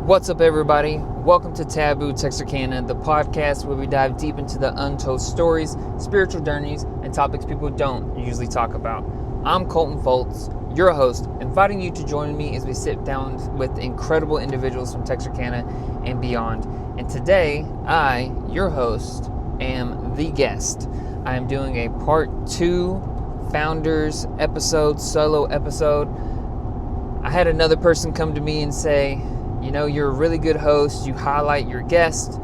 What's up, everybody? Welcome to Taboo Texarkana, the podcast where we dive deep into the untold stories, spiritual journeys, and topics people don't usually talk about. I'm Colton Foltz, your host, inviting you to join me as we sit down with incredible individuals from Texarkana and beyond. And today, I, your host, am the guest. I am doing a part 2 Founders episode, solo episode. I had another person come to me and say, you know, you're a really good host. You highlight your guests.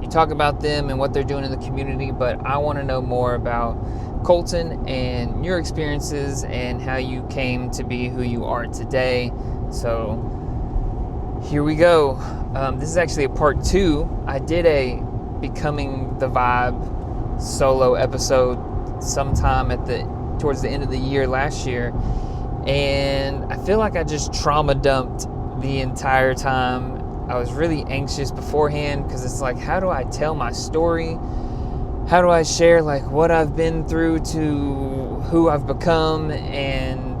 You talk about them and what they're doing in the community. But I want to know more about Colton and your experiences and how you came to be who you are today. So here we go. This is actually a part 2. I did a Becoming the Vibe solo episode sometime towards the end of the year last year. And I feel like I just trauma dumped the entire time. I was really anxious beforehand because it's like, how do I tell my story? How do I share like what I've been through to who I've become? And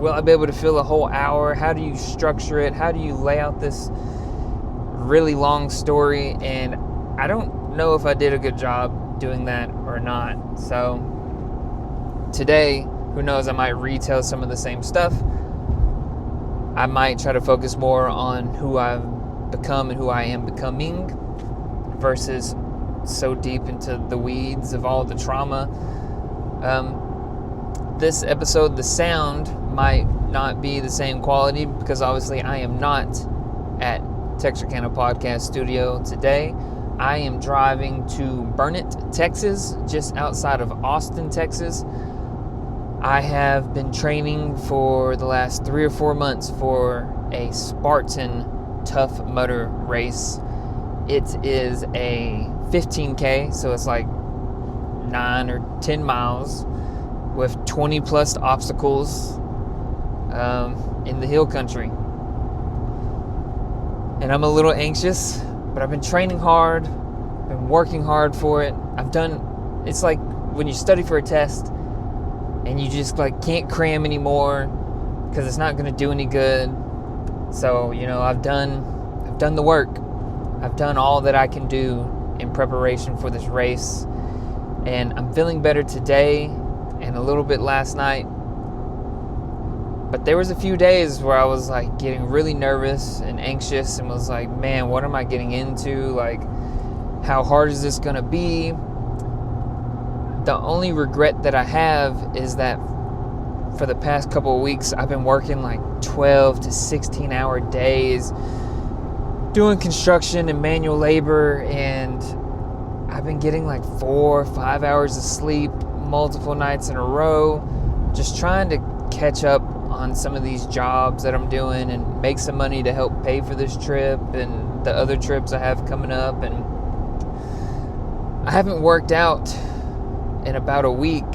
will I be able to fill a whole hour? How do you structure it? How do you lay out this really long story? And I don't know if I did a good job doing that or not. So today, who knows, I might retell some of the same stuff. I might try to focus more on who I've become and who I am becoming versus so deep into the weeds of all the trauma. This episode, the sound might not be the same quality because obviously I am not at Texarkana Podcast Studio today. I am driving to Burnet, Texas, just outside of Austin, Texas. I have been training for the last 3 or 4 months for a Spartan Tough Mudder race. It is a 15K, so it's like 9 or 10 miles with 20 plus obstacles in the hill country. And I'm a little anxious, but I've been training hard, been working hard for it. It's like when you study for a test and you just like can't cram anymore because it's not going to do any good. So, you know, I've done the work. I've done all that I can do in preparation for this race. And I'm feeling better today and a little bit last night. But there was a few days where I was like getting really nervous and anxious and was like, man, what am I getting into? Like, how hard is this going to be? The only regret that I have is that for the past couple of weeks, I've been working like 12 to 16 hour days doing construction and manual labor, and I've been getting like 4 or 5 hours of sleep multiple nights in a row, just trying to catch up on some of these jobs that I'm doing and make some money to help pay for this trip and the other trips I have coming up. And I haven't worked out in about a week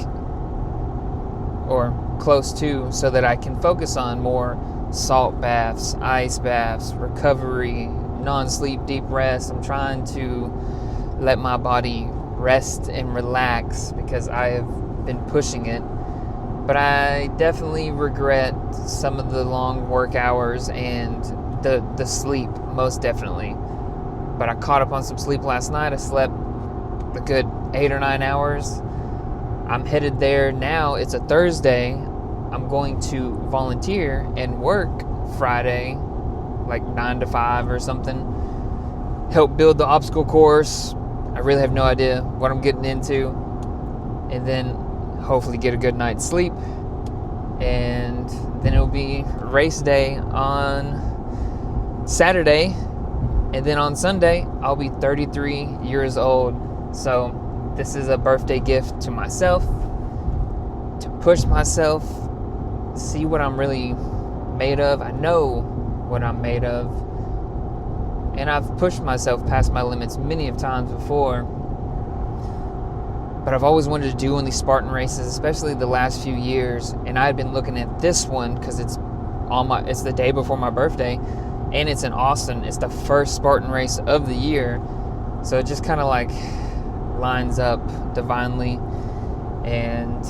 or close to, so that I can focus on more salt baths, ice baths, recovery, non-sleep deep rest. I'm trying to let my body rest and relax because I have been pushing it. But I definitely regret some of the long work hours and the sleep, most definitely. But I caught up on some sleep last night. I slept a good 8 or 9 hours. I'm headed there now. It's a Thursday. I'm going to volunteer and work Friday, like 9 to 5 or something. Help build the obstacle course. I really have no idea what I'm getting into. And then hopefully get a good night's sleep. And then it'll be race day on Saturday. And then on Sunday, I'll be 33 years old. So this is a birthday gift to myself, to push myself, see what I'm really made of. I know what I'm made of. And I've pushed myself past my limits many of times before. But I've always wanted to do one of these Spartan races, especially the last few years. And I had been looking at this one because it's the day before my birthday. And it's in Austin. It's the first Spartan race of the year. So it just kind of like lines up divinely, and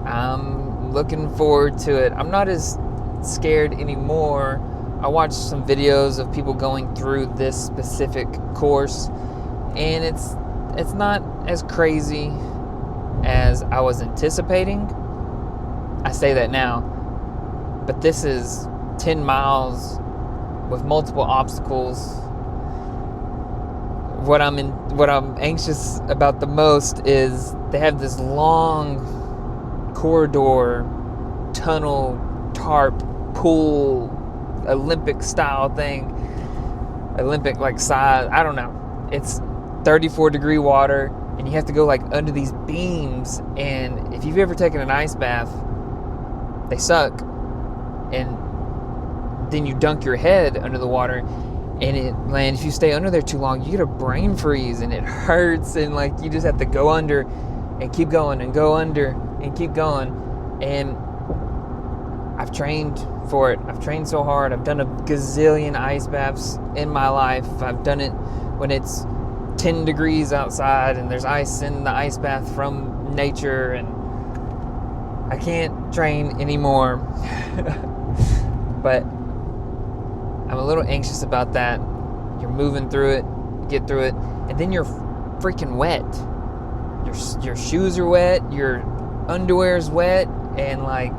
I'm looking forward to it. I'm not as scared anymore I watched some videos of people going through this specific course, and it's not as crazy as I was anticipating. I say that now, but this is 10 miles with multiple obstacles. What I'm anxious about the most is they have this long corridor, tunnel, tarp, pool, Olympic style thing. Olympic like size, I don't know. It's 34 degree water, and you have to go like under these beams, and if you've ever taken an ice bath, they suck, and then you dunk your head under the water, and if you stay under there too long, you get a brain freeze, and it hurts, and like you just have to go under and keep going and go under and keep going. And I've trained for it. I've trained so hard. I've done a gazillion ice baths in my life. I've done it when it's 10 degrees outside and there's ice in the ice bath from nature, and I can't train anymore. But I'm a little anxious about that. You're moving through it, get through it, and then you're freaking wet. Your shoes are wet, your underwear's wet, and like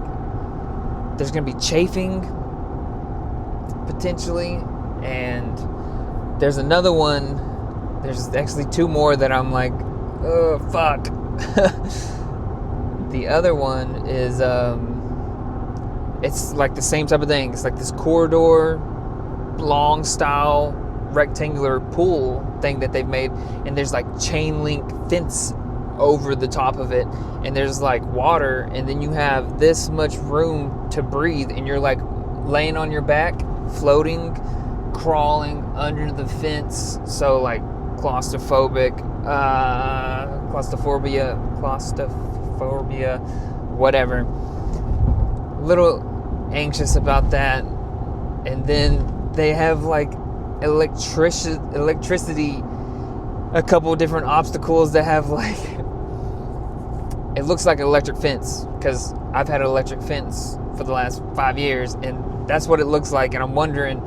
there's gonna be chafing potentially. And there's another one. There's actually two more that I'm like, oh fuck. The other one is it's like the same type of thing. It's like this corridor, long style rectangular pool thing that they've made, and there's like chain link fence over the top of it, and there's like water, and then you have this much room to breathe, and you're like laying on your back, floating, crawling under the fence. So like claustrophobia, whatever. Little anxious about that. And then they have like electricity, a couple different obstacles that have like, it looks like an electric fence, because I've had an electric fence for the last 5 years, and that's what it looks like. And I'm wondering,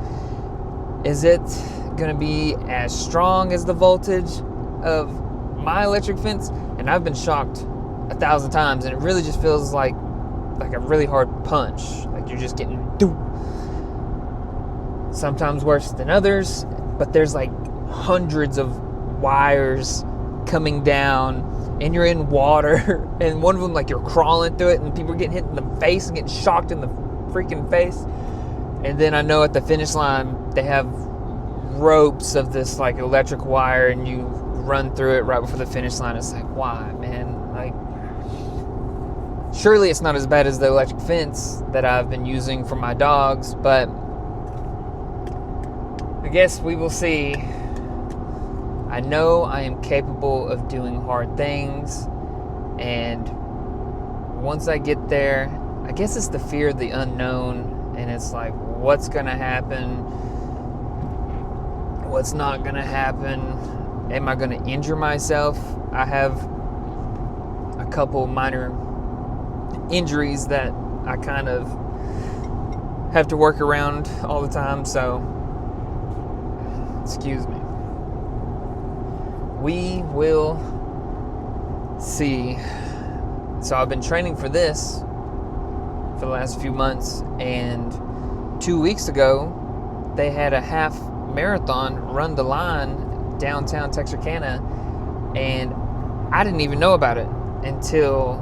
is it gonna be as strong as the voltage of my electric fence? And I've been shocked 1,000 times, and it really just feels like a really hard punch, like you're just getting doop. Sometimes worse than others, but there's like hundreds of wires coming down, and you're in water, and one of them, like, you're crawling through it, and people are getting hit in the face and getting shocked in the freaking face. And then I know at the finish line they have ropes of this like electric wire, and you run through it right before the finish line. It's like, why, man? Like, surely it's not as bad as the electric fence that I've been using for my dogs, but I guess we will see. I know I am capable of doing hard things, and once I get there, I guess it's the fear of the unknown, and it's like, what's gonna happen? What's not gonna happen? Am I gonna injure myself? I have a couple minor injuries that I kind of have to work around all the time, so excuse me. We will see. So I've been training for this for the last few months, and 2 weeks ago they had a half marathon run the line downtown Texarkana, and I didn't even know about it until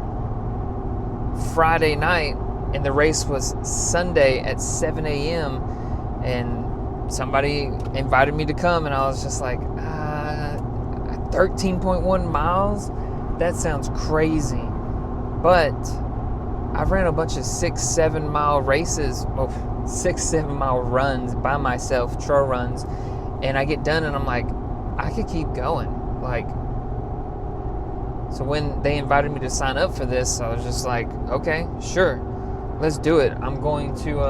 Friday night, and the race was Sunday at 7 a.m. and somebody invited me to come, and I was just like, 13.1 miles? That sounds crazy. But I've ran a bunch of 6-7 mile races, 6-7 mile runs by myself, trail runs, and I get done and I'm like, I could keep going. Like, so when they invited me to sign up for this, I was just like, okay, sure, let's do it. I'm going to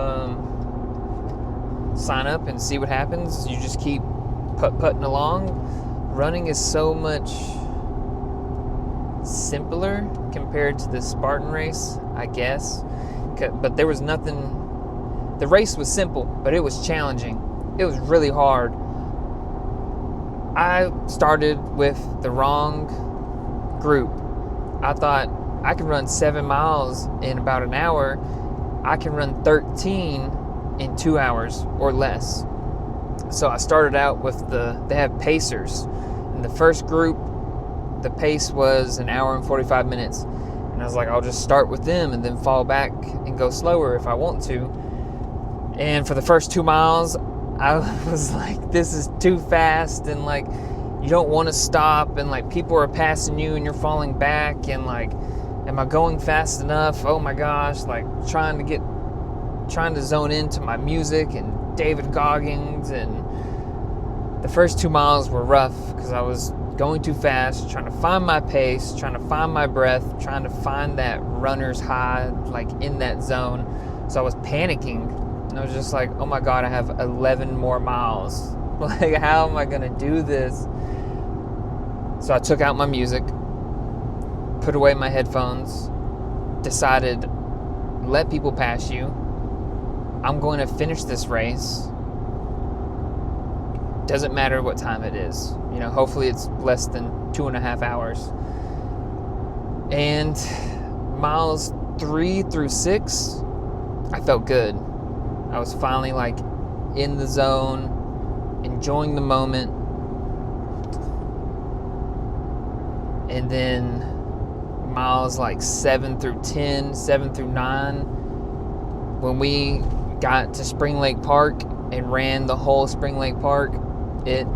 sign up and see what happens. You just keep putting along. Running is so much simpler compared to the Spartan race, I guess. But there was nothing The race was simple, but it was challenging. It was really hard. I started with the wrong group. I thought I can run 7 miles in about an hour. I can run 13 in 2 hours or less. So I started out with they have pacers. In the first group, the pace was an hour and 45 minutes. And I was like, I'll just start with them and then fall back and go slower if I want to. And for the first 2 miles, I was like, this is too fast, and like, you don't want to stop, and like, people are passing you and you're falling back, and like, am I going fast enough? Oh my gosh, like trying to zone into my music and David Goggins. And the first 2 miles were rough because I was going too fast, trying to find my pace, trying to find my breath, trying to find that runner's high, like in that zone. So I was panicking. And I was just like, oh my God, I have 11 more miles. Like, how am I going to do this? So I took out my music, put away my headphones, decided, let people pass you. I'm going to finish this race. Doesn't matter what time it is. You know, hopefully it's less than 2.5 hours. And miles 3 through 6, I felt good. I was finally like in the zone, enjoying the moment. And then miles like 7 through 10, 7 through 9, when we got to Spring Lake Park and ran the whole Spring Lake Park, it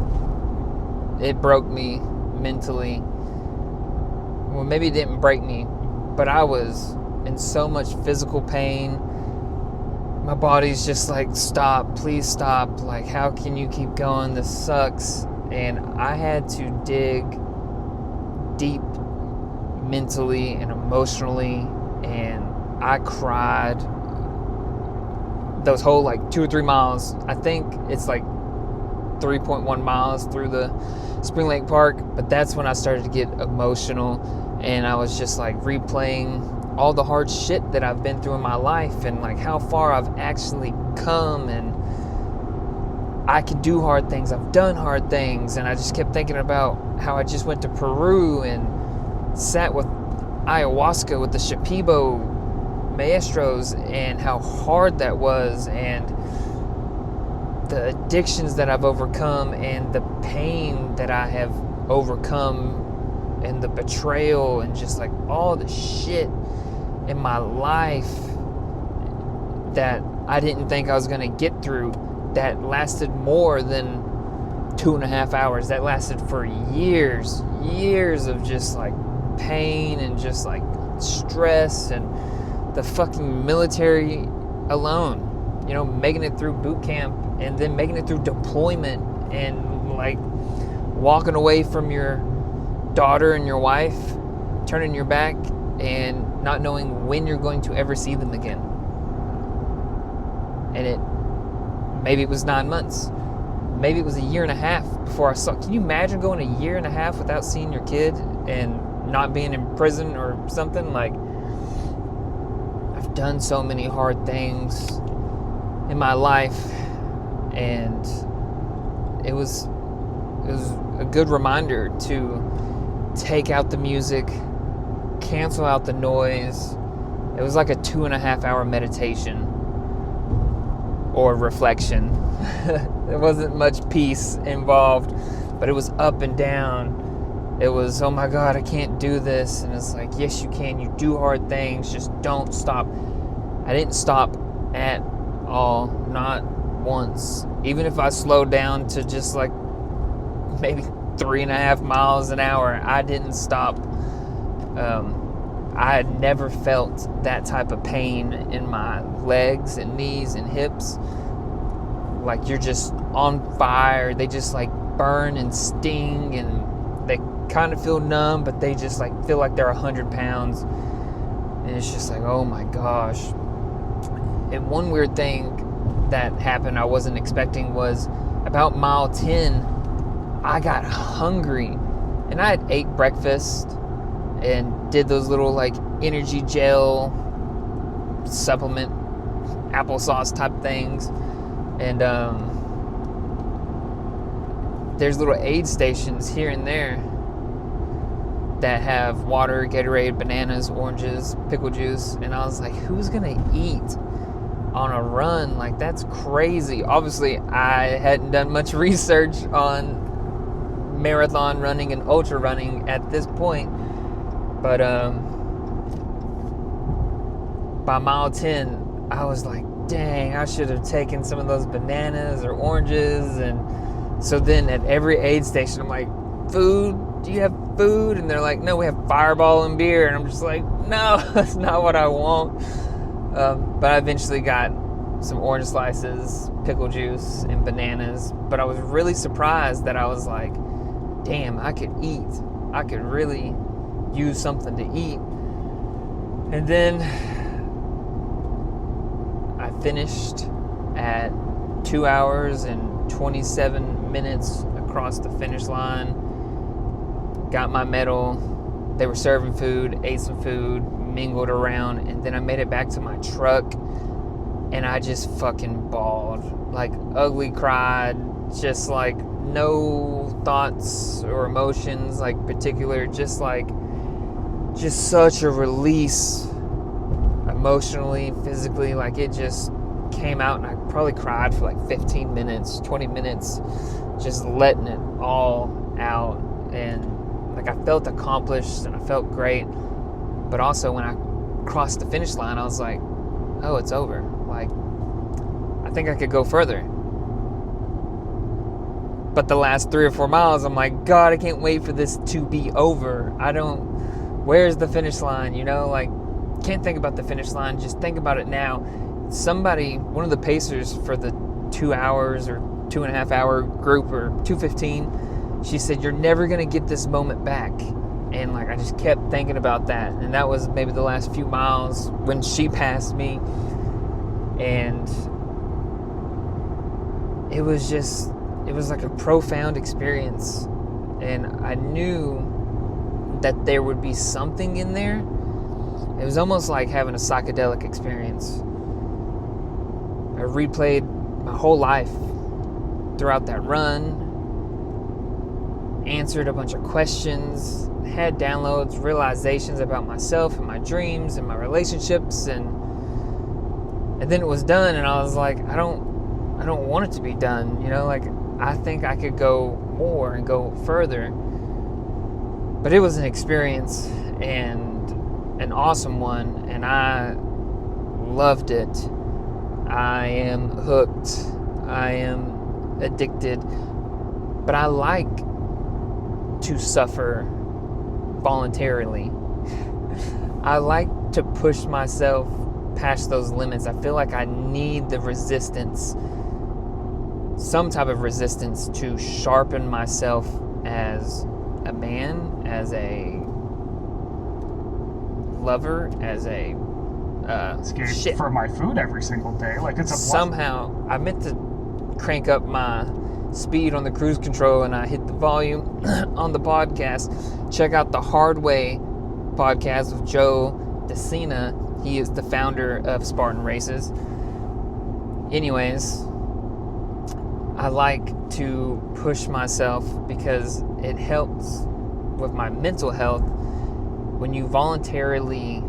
broke me mentally. Well, maybe it didn't break me, but I was in so much physical pain. My body's just like, stop, please stop. Like, how can you keep going? This sucks. And I had to dig deep mentally and emotionally, and I cried those whole like 2 or 3 miles. I think it's like 3.1 miles through the Spring Lake Park, but that's when I started to get emotional, and I was just like replaying all the hard shit that I've been through in my life, and like how far I've actually come, and I can do hard things, I've done hard things. And I just kept thinking about how I just went to Peru and sat with ayahuasca with the Shipibo maestros, and how hard that was, and the addictions that I've overcome, and the pain that I have overcome, and the betrayal, and just like all the shit in my life that I didn't think I was going to get through, that lasted more than 2.5 hours. That lasted for years of just like pain and just like stress, and the fucking military alone, you know, making it through boot camp, and then making it through deployment, and like walking away from your daughter and your wife, turning your back, and not knowing when you're going to ever see them again. And maybe it was 9 months, maybe it was 1.5 years before I saw. Can you imagine going 1.5 years without seeing your kid and not being in prison or something? Like, I've done so many hard things in my life, and it was a good reminder to take out the music, cancel out the noise. It was like a 2.5 hour meditation or reflection. There wasn't much peace involved, but it was up and down. It was, oh my God, I can't do this. And it's like, yes, you can. You do hard things. Just don't stop. I didn't stop at all. Not once. Even if I slowed down to just like maybe 3.5 miles an hour, I didn't stop. I had never felt that type of pain in my legs and knees and hips. Like, you're just on fire. They just like burn and sting, and they kind of feel numb, but they just like feel like they're 100 pounds. And it's just like, oh my gosh. And one weird thing that happened I wasn't expecting was about mile 10, I got hungry, and I had ate breakfast and did those little like energy gel supplement applesauce type things. And there's little aid stations here and there that have water, Gatorade, bananas, oranges, pickle juice. And I was like, who's gonna eat on a run? Like, that's crazy. Obviously, I hadn't done much research on marathon running and ultra running at this point. But by mile 10, I was like, dang, I should have taken some of those bananas or oranges. And so then at every aid station, I'm like, food? Do you have food? And they're like, no, we have Fireball and beer. And I'm just like, no, that's not what I want. But I eventually got some orange slices, pickle juice, and bananas. But I was really surprised that I was like, damn, I could eat. I could really use something to eat. And then I finished at 2 hours and 27 minutes across the finish line. Got my medal. They were serving food, ate some food, mingled around, and then I made it back to my truck, and I just fucking bawled. Like, ugly cried, just like no thoughts or emotions, like particular, just such a release emotionally, physically. Like, it just came out, and I probably cried for like 15 minutes, 20 minutes, just letting it all out. And like, I felt accomplished and I felt great. But also when I crossed the finish line, I was like, oh, it's over. Like, I think I could go further. But the last 3 or 4 miles, I'm like, God, I can't wait for this to be over. Where's the finish line? You know, like, can't think about the finish line. Just think about it now. One of the pacers for the 2 hours or 2.5 hour group, or 2:15, she said, you're never going to get this moment back. And like, I just kept thinking about that. And that was maybe the last few miles when she passed me. And it was like a profound experience. And I knew that there would be something in there. It was almost like having a psychedelic experience. I replayed my whole life throughout that run, answered a bunch of questions, had downloads, realizations about myself and my dreams and my relationships, and then it was done, and I was like, I don't want it to be done, you know, like, I think I could go more and go further. But it was an experience, and an awesome one, and I loved it. I am hooked. I am addicted. But I like to suffer voluntarily. I like to push myself past those limits. I feel like I need the resistance, some type of resistance, to sharpen myself as a man, as a lover, as a escape for my food every single day. Like, it's a blessing. Somehow I meant to crank up my speed on the cruise control, and I hit the volume on the podcast. Check out the Hard Way podcast with Joe DeCina. He is the founder of Spartan Races. Anyways, I like to push myself because it helps with my mental health. When you voluntarily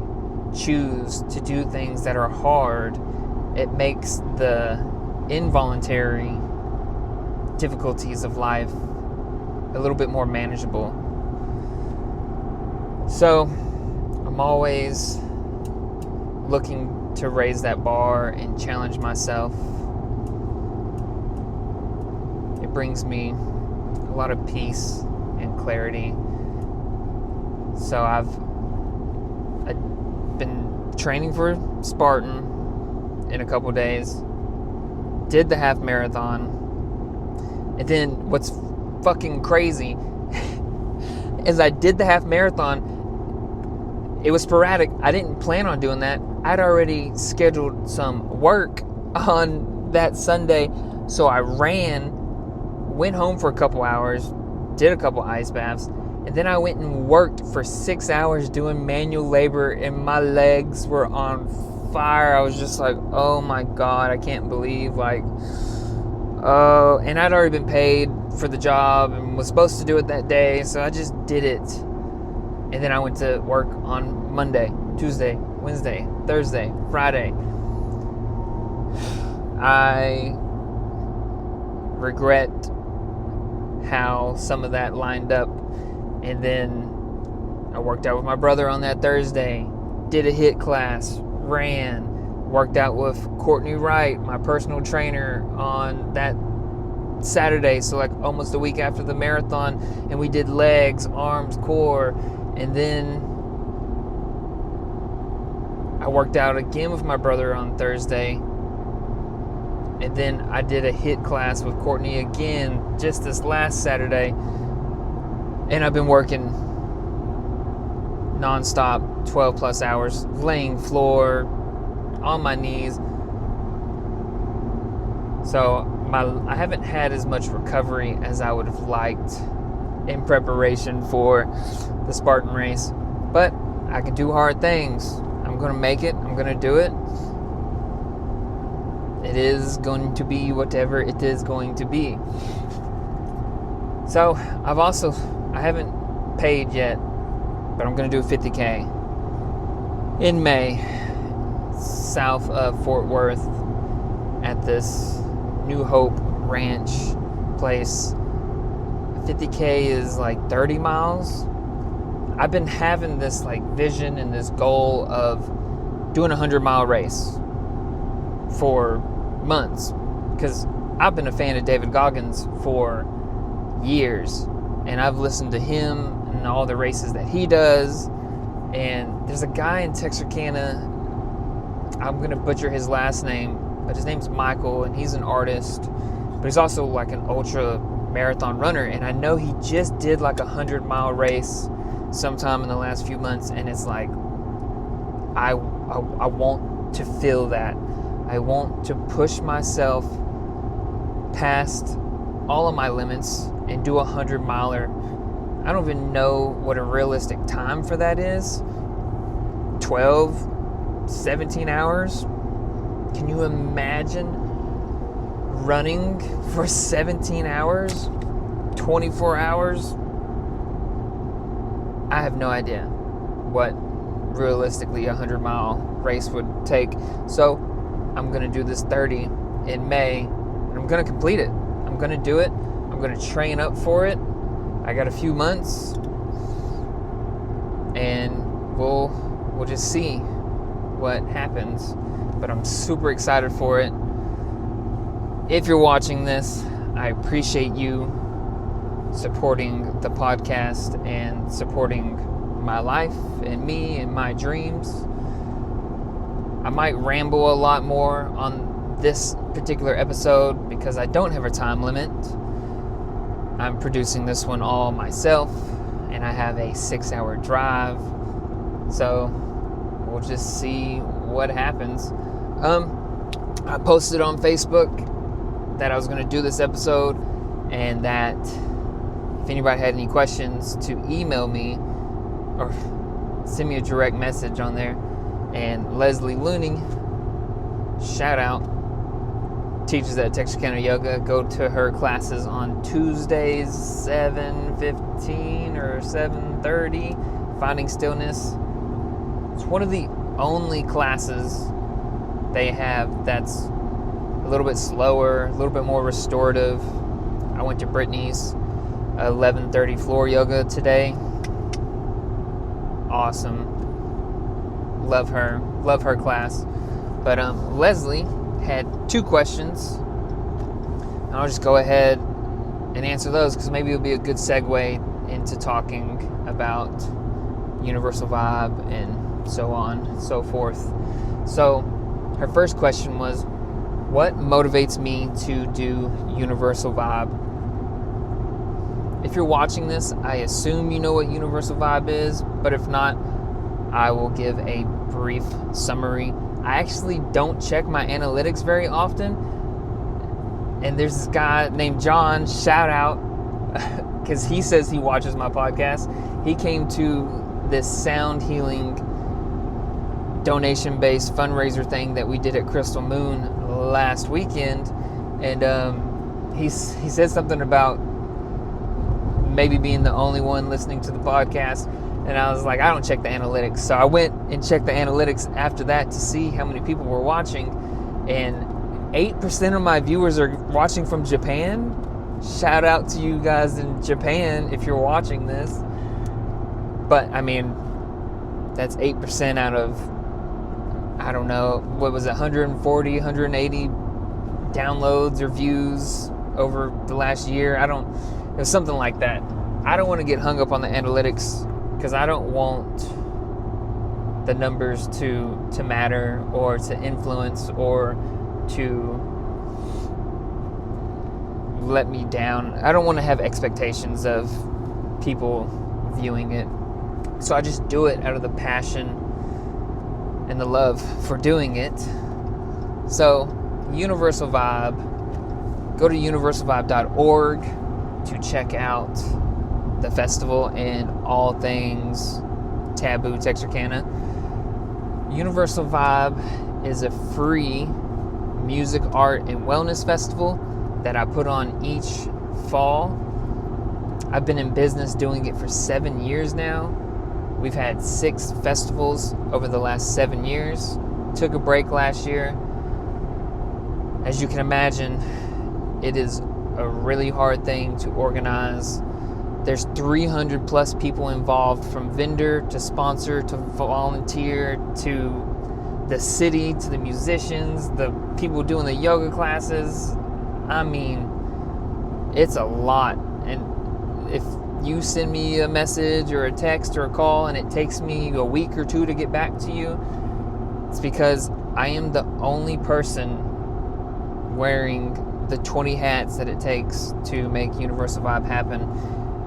choose to do things that are hard, it makes the involuntary difficulties of life a little bit more manageable. So I'm always looking to raise that bar and challenge myself. It brings me a lot of peace and clarity. So I've been training for Spartan in a couple days, did the half marathon, and then what's fucking crazy is I did the half marathon. It was sporadic. I didn't plan on doing that. I'd already scheduled some work on that Sunday, so I ran, went home for a couple hours, did a couple ice baths, and then I went and worked for 6 hours doing manual labor, and my legs were on fire. I was just like, oh my God, I can't believe, like, oh, and I'd already been paid for the job and was supposed to do it that day, so I just did it. And then I went to work on Monday, Tuesday, Wednesday, Thursday, Friday. I regret how some of that lined up. And then I worked out with my brother on that Thursday, did a HIIT class, ran, worked out with Courtney Wright, my personal trainer, on that Saturday, so like almost a week after the marathon, and we did legs, arms, core. And then I worked out again with my brother on Thursday. And then I did a HIIT class with Courtney again just this last Saturday. And I've been working nonstop, 12 plus hours, laying floor, on my knees. So I haven't had as much recovery as I would have liked in preparation for the Spartan race. But I can do hard things. I'm going to make it. I'm going to do it. It is going to be whatever it is going to be. So I haven't paid yet, but I'm going to do a 50K in May, south of Fort Worth, at this New Hope Ranch place. 50K is like 30 miles. I've been having this like vision and this goal of doing a 100-mile race for months, because I've been a fan of David Goggins for years, and I've listened to him and all the races that he does. And there's a guy in Texarkana, I'm gonna butcher his last name, but his name's Michael, and he's an artist, but he's also like an ultra marathon runner. And I know he just did like a 100-mile race sometime in the last few months, and it's like I want to feel that. I want to push myself past all of my limits and do a 100-miler. I don't even know what a realistic time for that is. 12, 17 hours. Can you imagine running for 17 hours? 24 hours? I have no idea what realistically a 100-mile race would take. So I'm going to do this 30 in May, and I'm going to complete it. I'm going to do it. I'm going to train up for it. I got a few months, and we'll just see what happens. But I'm super excited for it. If you're watching this, I appreciate you supporting the podcast and supporting my life and me and my dreams. I might ramble a lot more on this particular episode because I don't have a time limit. I'm producing this one all myself, and I have a 6-hour drive. So we'll just see what happens. I posted on Facebook that I was going to do this episode, and that if anybody had any questions, to email me or send me a direct message on there. And Leslie Looning, shout out, teaches at Texarkana Yoga. Go to her classes on Tuesdays, 7:15 or 7:30, Finding Stillness. It's one of the only classes they have that's a little bit slower, a little bit more restorative. I went to Brittany's 11:30 floor yoga today. Awesome. Love her class. But Leslie had 2 questions, and I'll just go ahead and answer those, because maybe it'll be a good segue into talking about Universal Vibe and so on and so forth. So her first question was, what motivates me to do Universal Vibe? If you're watching this, I assume you know what Universal Vibe is, but if not, I will give a brief summary. I actually don't check my analytics very often, and there's this guy named John, shout out, because he says he watches my podcast. He came to this sound healing donation-based fundraiser thing that we did at Crystal Moon last weekend, and he said something about maybe being the only one listening to the podcast, and I was like, I don't check the analytics. So I went and checked the analytics after that to see how many people were watching, and 8% of my viewers are watching from Japan. Shout out to you guys in Japan if you're watching this. But I mean, that's 8% out of, I don't know, what was it, 140, 180 downloads or views over the last year. It was something like that. I don't want to get hung up on the analytics because I don't want the numbers to matter or to influence or to let me down. I don't want to have expectations of people viewing it. So I just do it out of the passion and the love for doing it. So Universal Vibe, go to universalvibe.org to check out the festival and all things Taboo Texarkana. Universal Vibe is a free music, art, and wellness festival that I put on each fall. I've been in business doing it for 7 years now. We've had 6 festivals over the last 7 years. Took a break last year. As you can imagine, it is a really hard thing to organize. There's 300 plus people involved, from vendor to sponsor to volunteer to the city to the musicians, the people doing the yoga classes. I mean, it's a lot. And if you send me a message or a text or a call and it takes me a week or 2 to get back to you, it's because I am the only person wearing the 20 hats that it takes to make Universal Vibe happen.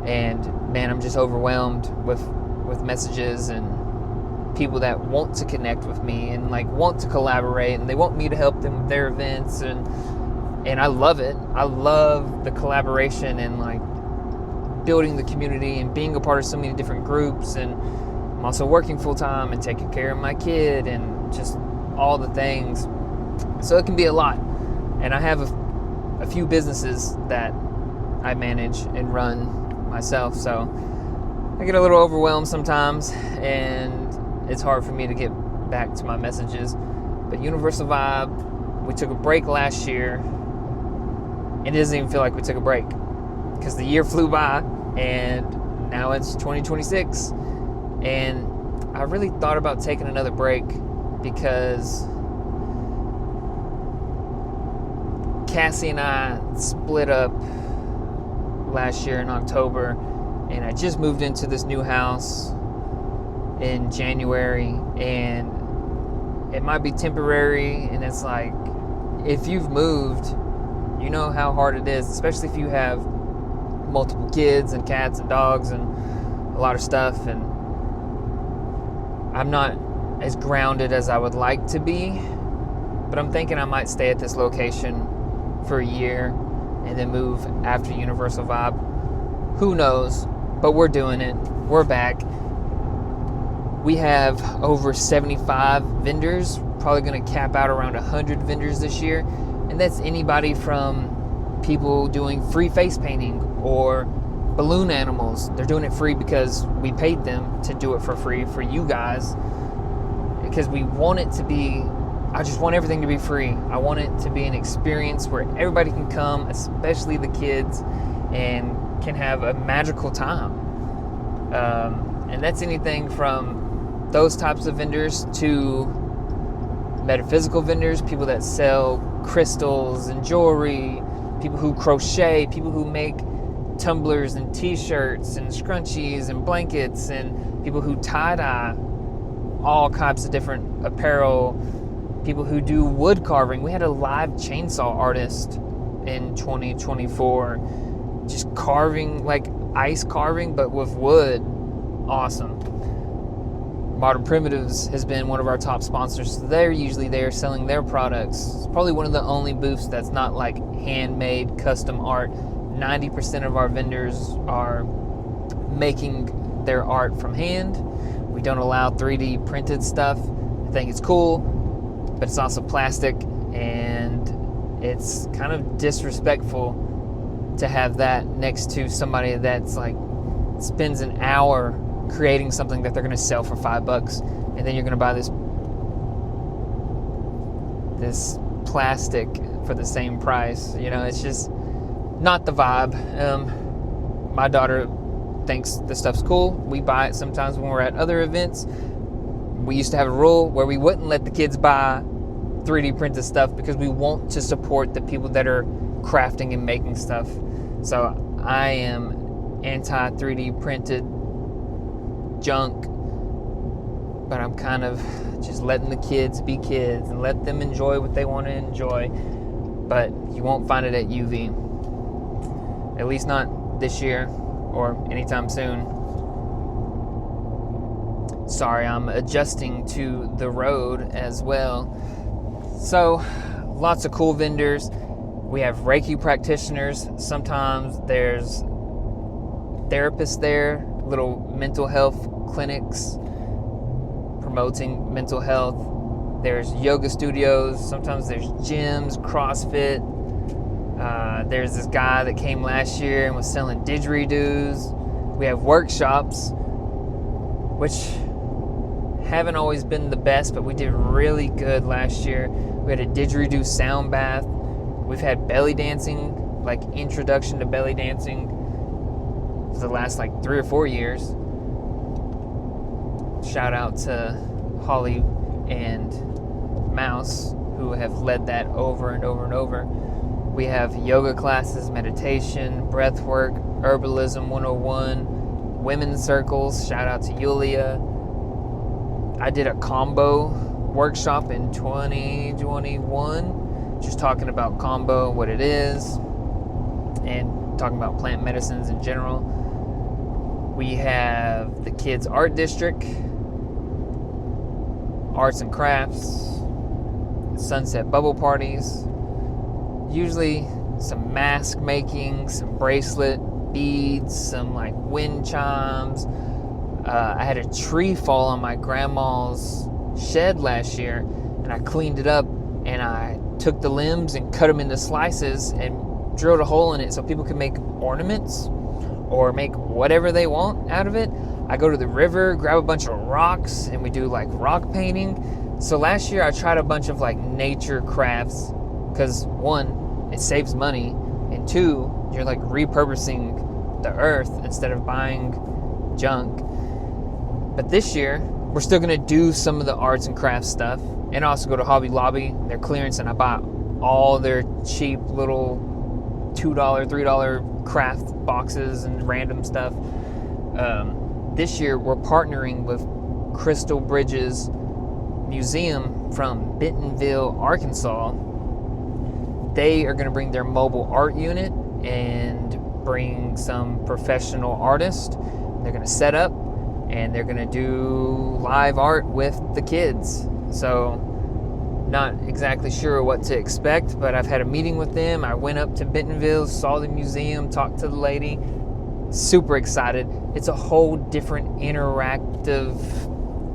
And man, I'm just overwhelmed with messages and people that want to connect with me and like want to collaborate, and they want me to help them with their events, and I love it. I love the collaboration and like building the community and being a part of so many different groups. And I'm also working full time and taking care of my kid and just all the things. So it can be a lot. And I have a few businesses that I manage and run myself. So I get a little overwhelmed sometimes, and it's hard for me to get back to my messages. But Universal Vibe, we took a break last year, and it doesn't even feel like we took a break because the year flew by, and now it's 2026. And I really thought about taking another break because Cassie and I split up last year in October, and I just moved into this new house in January, and it might be temporary. And it's like, if you've moved, you know how hard it is, especially if you have multiple kids and cats and dogs and a lot of stuff. And I'm not as grounded as I would like to be, but I'm thinking I might stay at this location for a year and then move after Universal Vibe. Who knows? But we're doing it. We're back. We have over 75 vendors, probably going to cap out around 100 vendors this year. And that's anybody from people doing free face painting or balloon animals. They're doing it free because we paid them to do it for free for you guys, because we want it to be, I just want everything to be free. I want it to be an experience where everybody can come, especially the kids, and can have a magical time. And that's anything from those types of vendors to metaphysical vendors, people that sell crystals and jewelry, people who crochet, people who make tumblers and t-shirts and scrunchies and blankets, and people who tie-dye all types of different apparel, people who do wood carving. We had a live chainsaw artist in 2024 just carving, like ice carving, but with wood. Awesome. Modern Primitives has been one of our top sponsors. They're usually there selling their products. It's probably one of the only booths that's not like handmade custom art. 90% of our vendors are making their art from hand. We don't allow 3D printed stuff. think it's cool, but it's also plastic, and it's kind of disrespectful to have that next to somebody that's like spends an hour creating something that they're going to sell for $5, and then you're going to buy this plastic for the same price. You know, it's just not the vibe. My daughter thinks the stuff's cool. We buy it sometimes when we're at other events. We used to have a rule where we wouldn't let the kids buy 3D printed stuff because we want to support the people that are crafting and making stuff. So I am anti 3D printed junk, but I'm kind of just letting the kids be kids and let them enjoy what they want to enjoy. But you won't find it at UV, at least not this year or anytime soon. Sorry, I'm adjusting to the road as well. So lots of cool vendors. We have Reiki practitioners. Sometimes there's therapists there, little mental health clinics promoting mental health. There's yoga studios. Sometimes there's gyms, CrossFit. There's this guy that came last year and was selling didgeridoos. We have workshops, which haven't always been the best, but we did really good last year. We had a didgeridoo sound bath. We've had belly dancing, like introduction to belly dancing for the last like 3 or 4 years. Shout out to Holly and Mouse, who have led that over and over and over. We have yoga classes, meditation, breath work, herbalism 101, women's circles. Shout out to Yulia. I did a Kambo workshop in 2021, just talking about Kambo, what it is, and talking about plant medicines in general. We have the Kids Art District, arts and crafts, sunset bubble parties, usually some mask making, some bracelet, beads, some like wind chimes. I had a tree fall on my grandma's shed last year, and I cleaned it up, and I took the limbs and cut them into slices and drilled a hole in it so people could make ornaments or make whatever they want out of it. I go to the river, grab a bunch of rocks, and we do like rock painting. So last year I tried a bunch of like nature crafts because 1, it saves money, and 2, you're like repurposing the earth instead of buying junk. But this year, we're still going to do some of the arts and crafts stuff, and also go to Hobby Lobby, their clearance, and I buy all their cheap little $2, $3 craft boxes and random stuff. This year, we're partnering with Crystal Bridges Museum from Bentonville, Arkansas. They are going to bring their mobile art unit and bring some professional artists. They're going to set up, and they're going to do live art with the kids. So not exactly sure what to expect, but I've had a meeting with them. I went up to Bentonville, saw the museum, talked to the lady. Super excited. It's a whole different interactive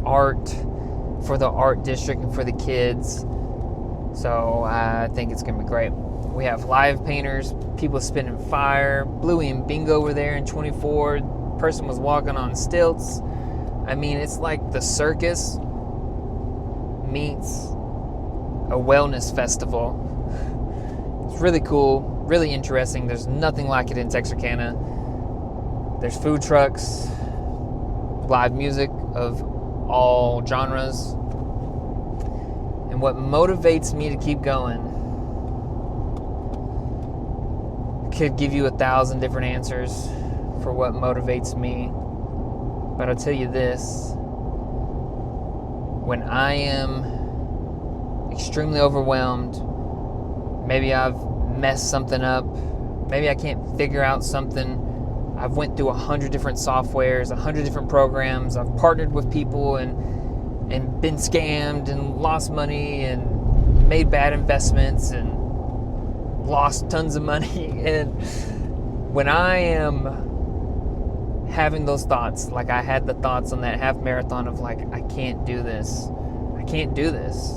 art for the art district and for the kids. So I think it's going to be great. We have live painters, people spinning fire. Bluey and Bingo were there in 24. Person was walking on stilts. I mean, it's like the circus meets a wellness festival. It's really cool, really interesting. There's nothing like it in Texarkana. There's food trucks, live music of all genres. And what motivates me to keep going, I could give you 1,000 different answers for what motivates me, but I'll tell you this: when I am extremely overwhelmed, maybe I've messed something up, maybe I can't figure out something, I've went through 100 different softwares, 100 different programs, I've partnered with people and been scammed and lost money and made bad investments and lost tons of money, and when I am having those thoughts, like I had the thoughts on that half marathon of like, I can't do this, I can't do this.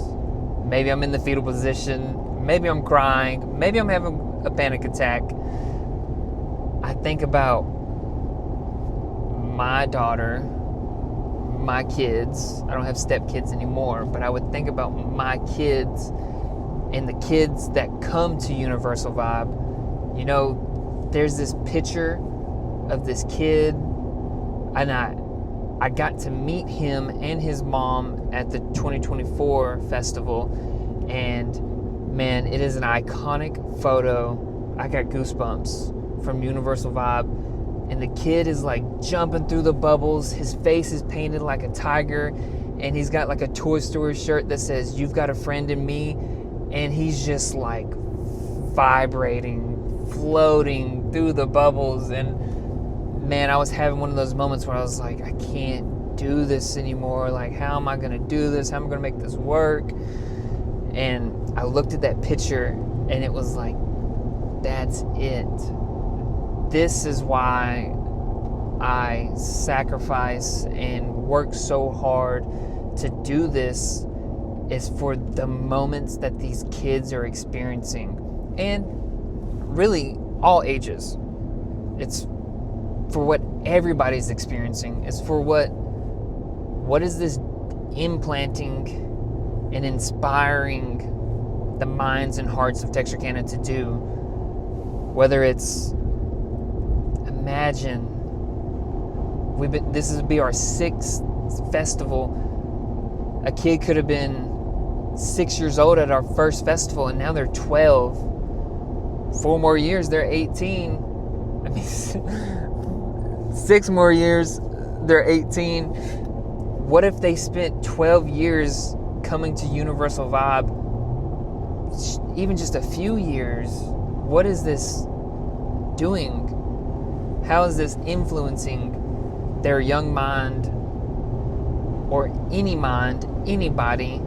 Maybe I'm in the fetal position. Maybe I'm crying. Maybe I'm having a panic attack. I think about my daughter, my kids. I don't have stepkids anymore, but I would think about my kids and the kids that come to Universal Vibe. You know, there's this picture of this kid, and I got to meet him and his mom at the 2024 festival, and man, it is an iconic photo. I got goosebumps from Universal Vibe, and the kid is like jumping through the bubbles. His face is painted like a tiger, and he's got like a Toy Story shirt that says, "You've got a friend in me," and he's just like vibrating, floating through the bubbles. And man, I was having one of those moments where I was like, I can't do this anymore. Like, how am I going to do this? How am I going to make this work? And I looked at that picture, and it was like, that's it. This is why I sacrifice and work so hard to do this, is for the moments that these kids are experiencing. And really, all ages. It's for what everybody's experiencing. It's for what is this implanting and inspiring the minds and hearts of Texarkana to do. Whether it's, imagine, this would be our 6th festival. A kid could have been 6 years old at our first festival, and now they're 12. 4 more years, they're 18. I mean, 6 more years, they're 18. What if they spent 12 years coming to Universal Vibe, even just a few years? What is this doing? How is this influencing their young mind, or any mind, anybody?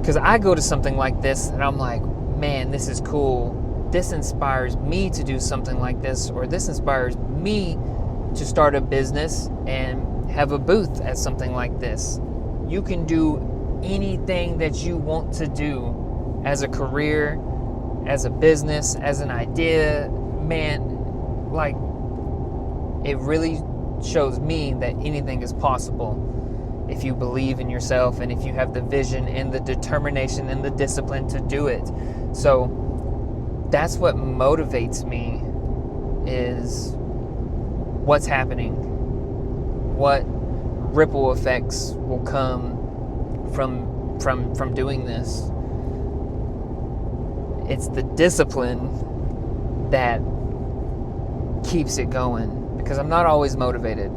Because I go to something like this and I'm like, man, this is cool. This inspires me to do something like this, or this inspires me to start a business and have a booth at something like this. You can do anything that you want to do as a career, as a business, as an idea. Man, like, it really shows me that anything is possible if you believe in yourself, and if you have the vision and the determination and the discipline to do it. So that's what motivates me, is what's happening, what ripple effects will come from doing this. It's the discipline that keeps it going, because I'm not always motivated.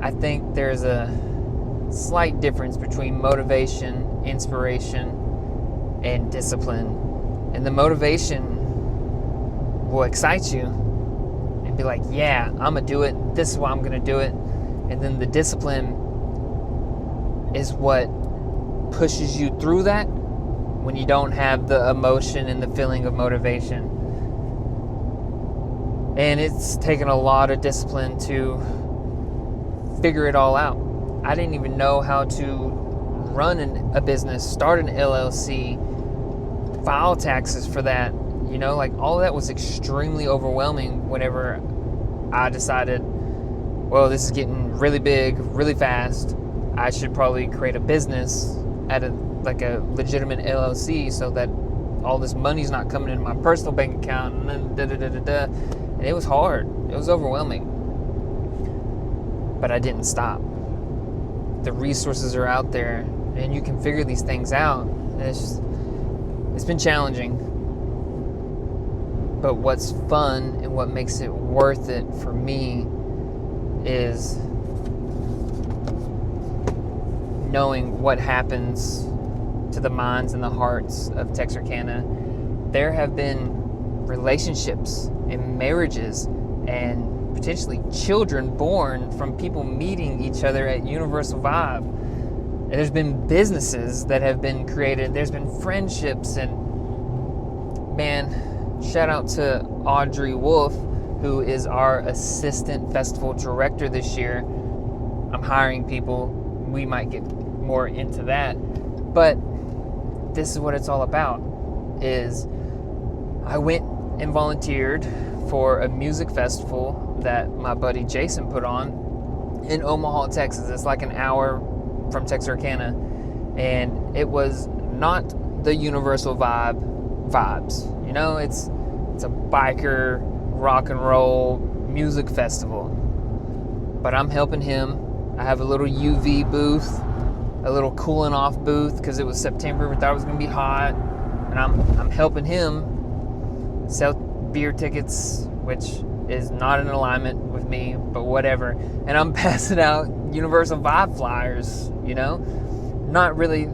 I think there's a slight difference between motivation, inspiration, and discipline. And the motivation will excite you and be like, yeah, I'm going to do it. This is why I'm going to do it. And then the discipline is what pushes you through that when you don't have the emotion and the feeling of motivation. And it's taken a lot of discipline to figure it all out. I didn't even know how to run a business, start an LLC, file taxes for that. You know, like, all of that was extremely overwhelming whenever I decided, well, this is getting really big, really fast. I should probably create a business at a legitimate LLC, so that all this money's not coming into my personal bank account, and then da-da-da-da-da. And it was hard. It was overwhelming. But I didn't stop. The resources are out there, and you can figure these things out. And it's been challenging. But what's fun and what makes it worth it for me is knowing what happens to the minds and the hearts of Texarkana. There have been relationships and marriages and potentially children born from people meeting each other at Universal Vibe. And there's been businesses that have been created. There's been friendships, and man, shout out to Audrey Wolf, who is our assistant festival director this year. I'm hiring people. we might get more into that. But this is what it's all about, is I went and volunteered for a music festival that my buddy Jason put on in Omaha, Texas. It's like an hour from Texarkana, and it was not the Universal vibes. You know, it's a biker rock and roll music festival. But I'm helping him. I have a little UV booth, a little cooling off booth, because it was September. We thought it was going to be hot, and I'm helping him sell beer tickets, which is not in alignment with me, but whatever. And I'm passing out Universal Vibe flyers, you know, not really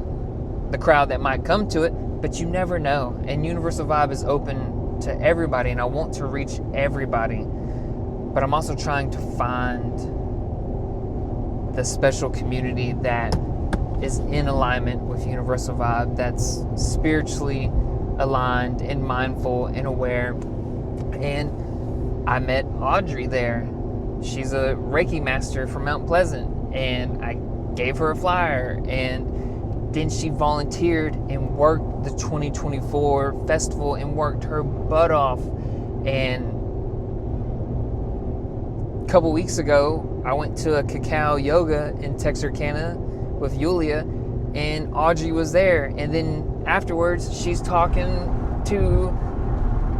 the crowd that might come to it, but you never know. And Universal Vibe is open to everybody, and I want to reach everybody, but I'm also trying to find the special community that is in alignment with Universal Vibe, that's spiritually aligned and mindful and aware. And I met Audrey there. She's a Reiki master from Mount Pleasant, and I gave her a flyer, and then she volunteered and worked the 2024 festival and worked her butt off. And a couple weeks ago, I went to a cacao yoga in Texarkana with Yulia, and Audrey was there. And then afterwards, she's talking to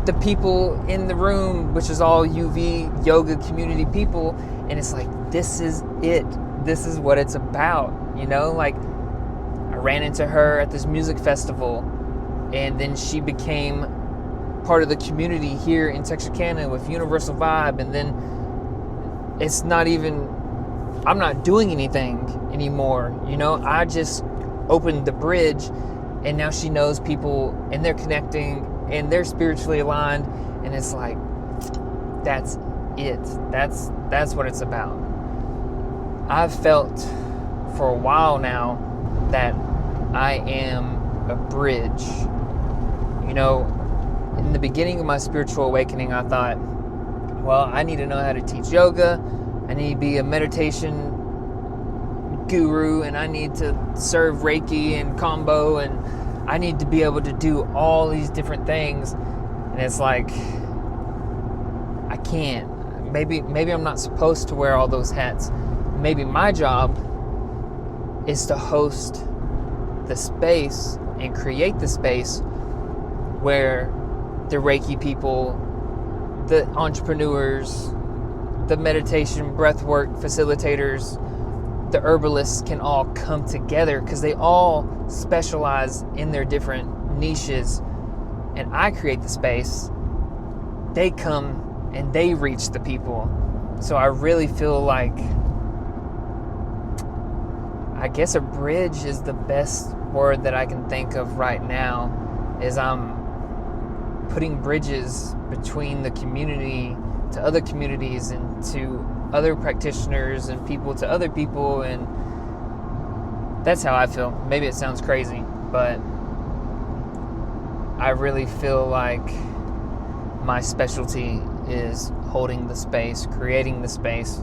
the people in the room, which is all UV yoga community people. And it's like, this is it. This is what it's about. You know, like, I ran into her at this music festival, and then she became part of the community here in Texarkana with Universal Vibe. And then it's not even, I'm not doing anything anymore. You know, I just opened the bridge, and now she knows people, and they're connecting, and they're spiritually aligned. And it's like, that's it. That's what it's about. I've felt for a while now that I am a bridge. You know, in the beginning of my spiritual awakening, I thought, well, I need to know how to teach yoga. I need to be a meditation guru, and I need to serve Reiki and Kambo, and I need to be able to do all these different things. And it's like, I can't. Maybe I'm not supposed to wear all those hats. Maybe my job is to host the space and create the space where the Reiki people, the entrepreneurs, the meditation breathwork facilitators, the herbalists can all come together, because they all specialize in their different niches. And I create the space, they come and they reach the people. So I really feel like, I guess a bridge is the best word that I can think of right now, is I'm putting bridges between the community to other communities, and to other practitioners, and people to other people. And that's how I feel. Maybe it sounds crazy, but I really feel like my specialty is holding the space, creating the space,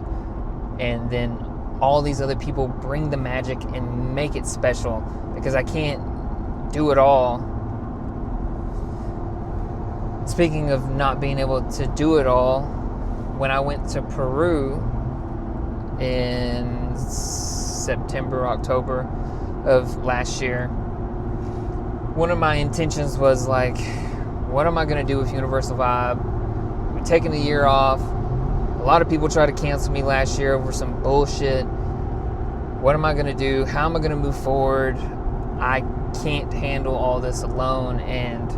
and then all these other people bring the magic and make it special, because I can't do it all. Speaking of not being able to do it all, when I went to Peru in September, October of last year, one of my intentions was like, what am I going to do with Universal Vibe? We're taking a year off. A lot of people tried to cancel me last year over some bullshit. What am I going to do? How am I going to move forward? I can't handle all this alone. And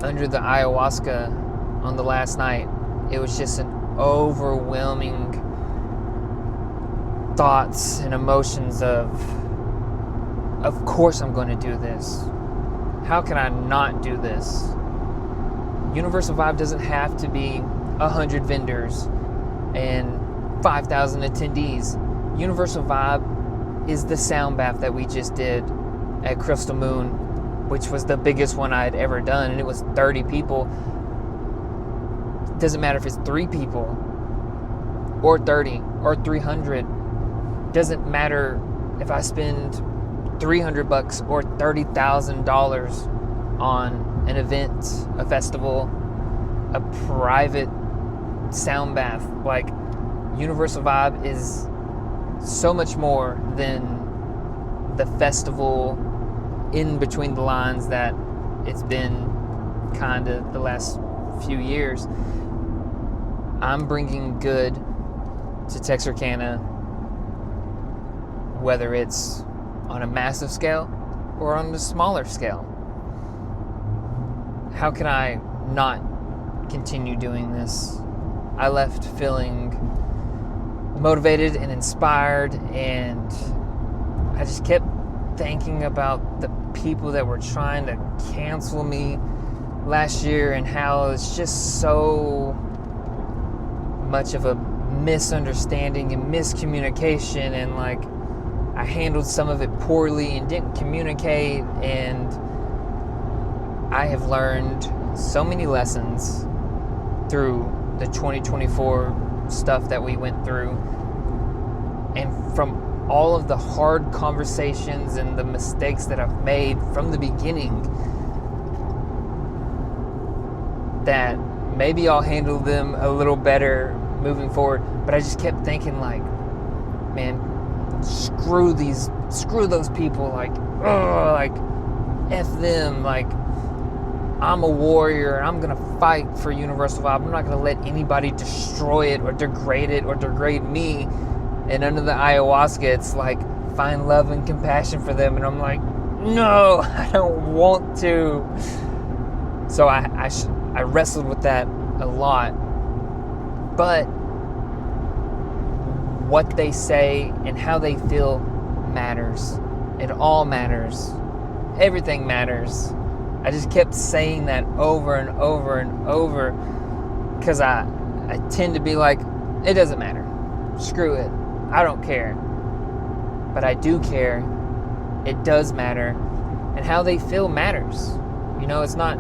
under the ayahuasca on the last night, it was just an overwhelming thoughts and emotions of course I'm going to do this. How can I not do this? Universal Vibe doesn't have to be 100 vendors and 5,000 attendees. Universal Vibe is the sound bath that we just did at Crystal Moon, which was the biggest one I had ever done, and it was 30 people. It doesn't matter if it's 3 people or 30 or 300. Doesn't matter if I spend $300 or $30,000 on an event, a festival, a private sound bath. Like, Universal Vibe is so much more than the festival in between the lines that it's been kind of the last few years. I'm bringing good to Texarkana, whether it's on a massive scale or on a smaller scale. How can I not continue doing this? I left feeling motivated and inspired, and I just kept thinking about the people that were trying to cancel me last year and how it's just so much of a misunderstanding and miscommunication, and like I handled some of it poorly and didn't communicate, and I have learned so many lessons through the 2024 stuff that we went through, and from all of the hard conversations and the mistakes that I've made from the beginning, that maybe I'll handle them a little better moving forward. But I just kept thinking, like, man, screw those people, like, F them, like, I'm a warrior, I'm gonna fight for Universal Vibe. I'm not gonna let anybody destroy it or degrade me. And under the ayahuasca, it's like, find love and compassion for them. And I'm like, no, I don't want to. So I wrestled with that a lot. But what they say and how they feel matters. It all matters. Everything matters. I just kept saying that over and over and over, because I tend to be like, it doesn't matter. Screw it. I don't care. But I do care. It does matter. And how they feel matters. You know, it's not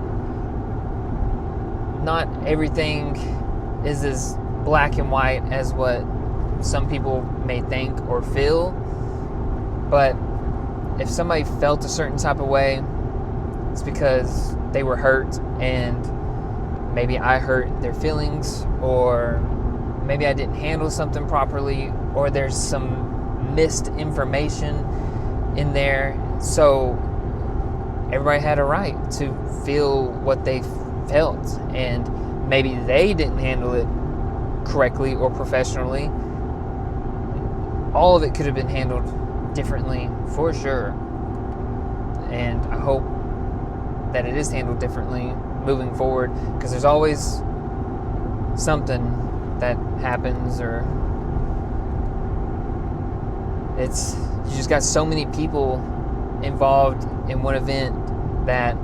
everything is as black and white as what some people may think or feel. But if somebody felt a certain type of way, it's because they were hurt, and maybe I hurt their feelings, or maybe I didn't handle something properly, or there's some missed information in there. So everybody had a right to feel what they felt, and maybe they didn't handle it correctly or professionally. All of it could have been handled differently, for sure. And I hope that it is handled differently moving forward, because there's always something that happens, or you just got so many people involved in one event that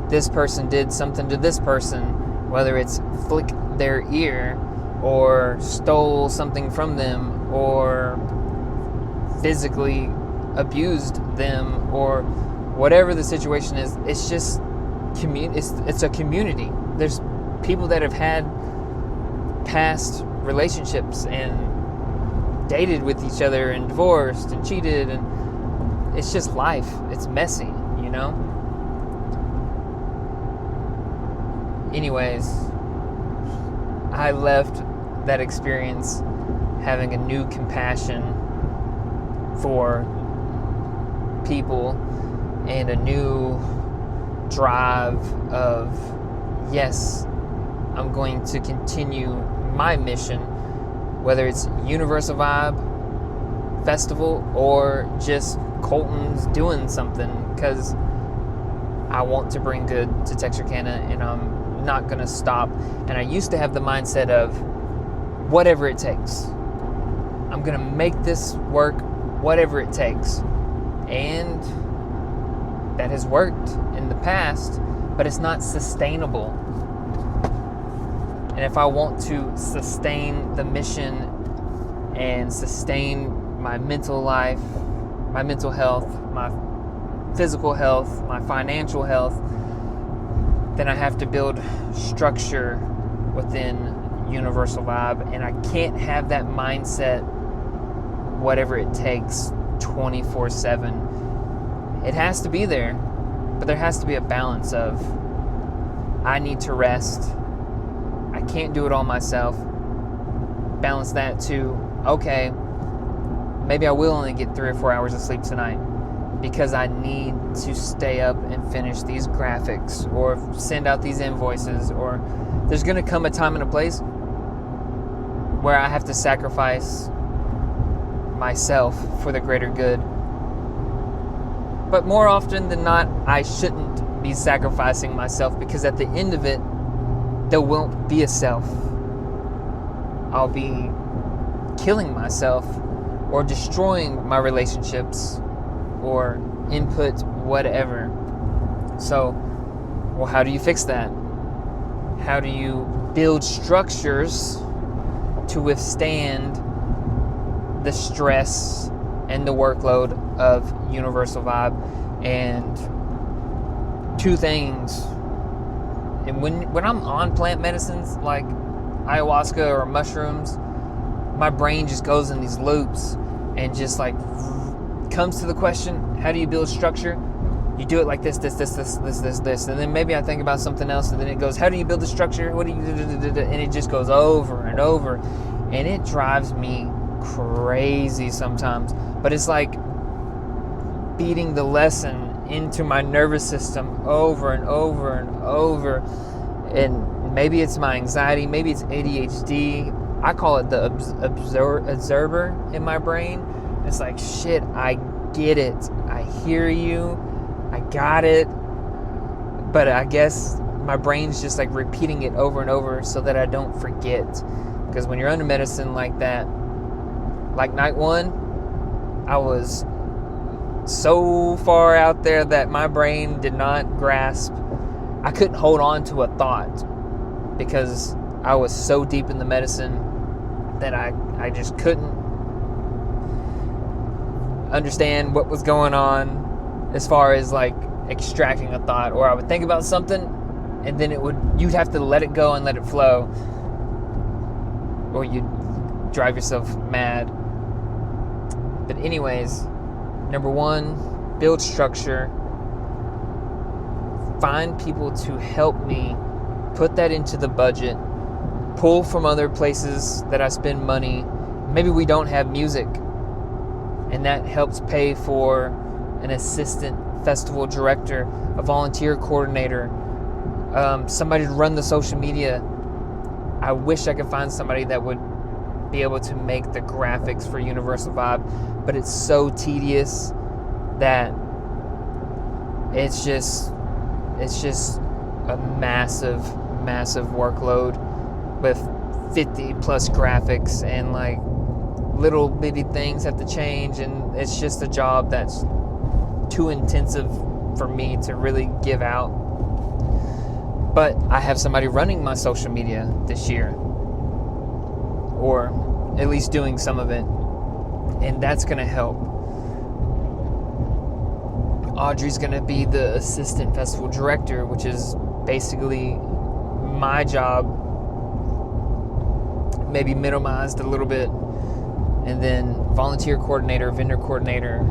this person did something to this person, whether it's flick their ear or stole something from them or physically abused them, or whatever the situation is. It's just it's a community. There's people that have had past relationships and dated with each other and divorced and cheated, and it's just life. It's messy, you know? Anyways, I left that experience having a new compassion for people and a new drive of, yes, I'm going to continue my mission, whether it's Universal Vibe Festival or just Colton's doing something, because I want to bring good to Texarkana, and I'm not going to stop. And I used to have the mindset of whatever it takes. I'm going to make this work, whatever it takes. And that has worked in the past, but it's not sustainable. And if I want to sustain the mission and sustain my mental life, my mental health, my physical health, my financial health, then I have to build structure within Universal Vibe. And I can't have that mindset whatever it takes 24/7. It has to be there, but there has to be a balance of, I need to rest. I can't do it all myself. Balance that to, okay, maybe I will only get 3 or 4 hours of sleep tonight because I need to stay up and finish these graphics or send out these invoices, or there's going to come a time and a place where I have to sacrifice myself for the greater good. But more often than not, I shouldn't be sacrificing myself, because at the end of it, there won't be a self. I'll be killing myself or destroying my relationships or input, whatever. So, well, how do you fix that? How do you build structures to withstand the stress and the workload of Universal Vibe? And two things. And when I'm on plant medicines like ayahuasca or mushrooms, my brain just goes in these loops and just like comes to the question, how do you build structure? You do it like this. And then maybe I think about something else, and then it goes, how do you build the structure? What do you do? And it just goes over and over. And it drives me crazy sometimes. But it's like beating the lesson into my nervous system over and over and over. And maybe it's my anxiety, maybe it's ADHD. I call it the observer in my brain. It's like, shit, I get it. I hear you. I got it. But I guess my brain's just like repeating it over and over so that I don't forget. Because when you're under medicine like that, like night one, I was so far out there that my brain did not grasp. I couldn't hold on to a thought because I was so deep in the medicine that I just couldn't understand what was going on as far as like extracting a thought. Or I would think about something and then you'd have to let it go and let it flow, or you'd drive yourself mad. But anyways, number one, build structure. Find people to help me put that into the budget. Pull from other places that I spend money. Maybe we don't have music, and that helps pay for an assistant festival director, a volunteer coordinator, somebody to run the social media. I wish I could find somebody that would be able to make the graphics for Universal Vibe, but it's so tedious that it's just a massive workload with 50 plus graphics, and like little bitty things have to change, and it's just a job that's too intensive for me to really give out. But I have somebody running my social media this year, or at least doing some of it, and that's going to help. Audrey's going to be the assistant festival director, which is basically my job, maybe minimized a little bit, and then volunteer coordinator, vendor coordinator.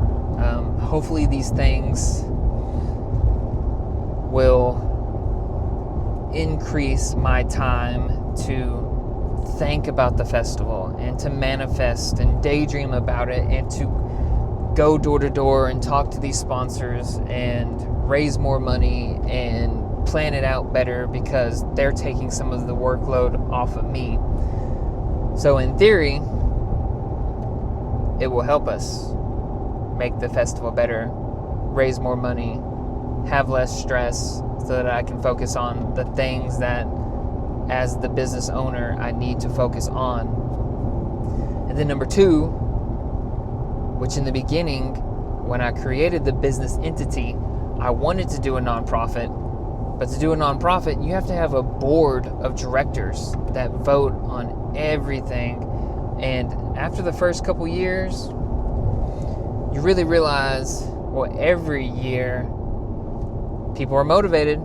Hopefully these things will increase my time to think about the festival and to manifest and daydream about it and to go door to door and talk to these sponsors and raise more money and plan it out better, because they're taking some of the workload off of me. So in theory, it will help us make the festival better, raise more money, have less stress, so that I can focus on the things that, as the business owner, I need to focus on. And then number two, which in the beginning, when I created the business entity, I wanted to do a nonprofit. But to do a nonprofit, you have to have a board of directors that vote on everything. And after the first couple years, you really realize, well, every year, people are motivated,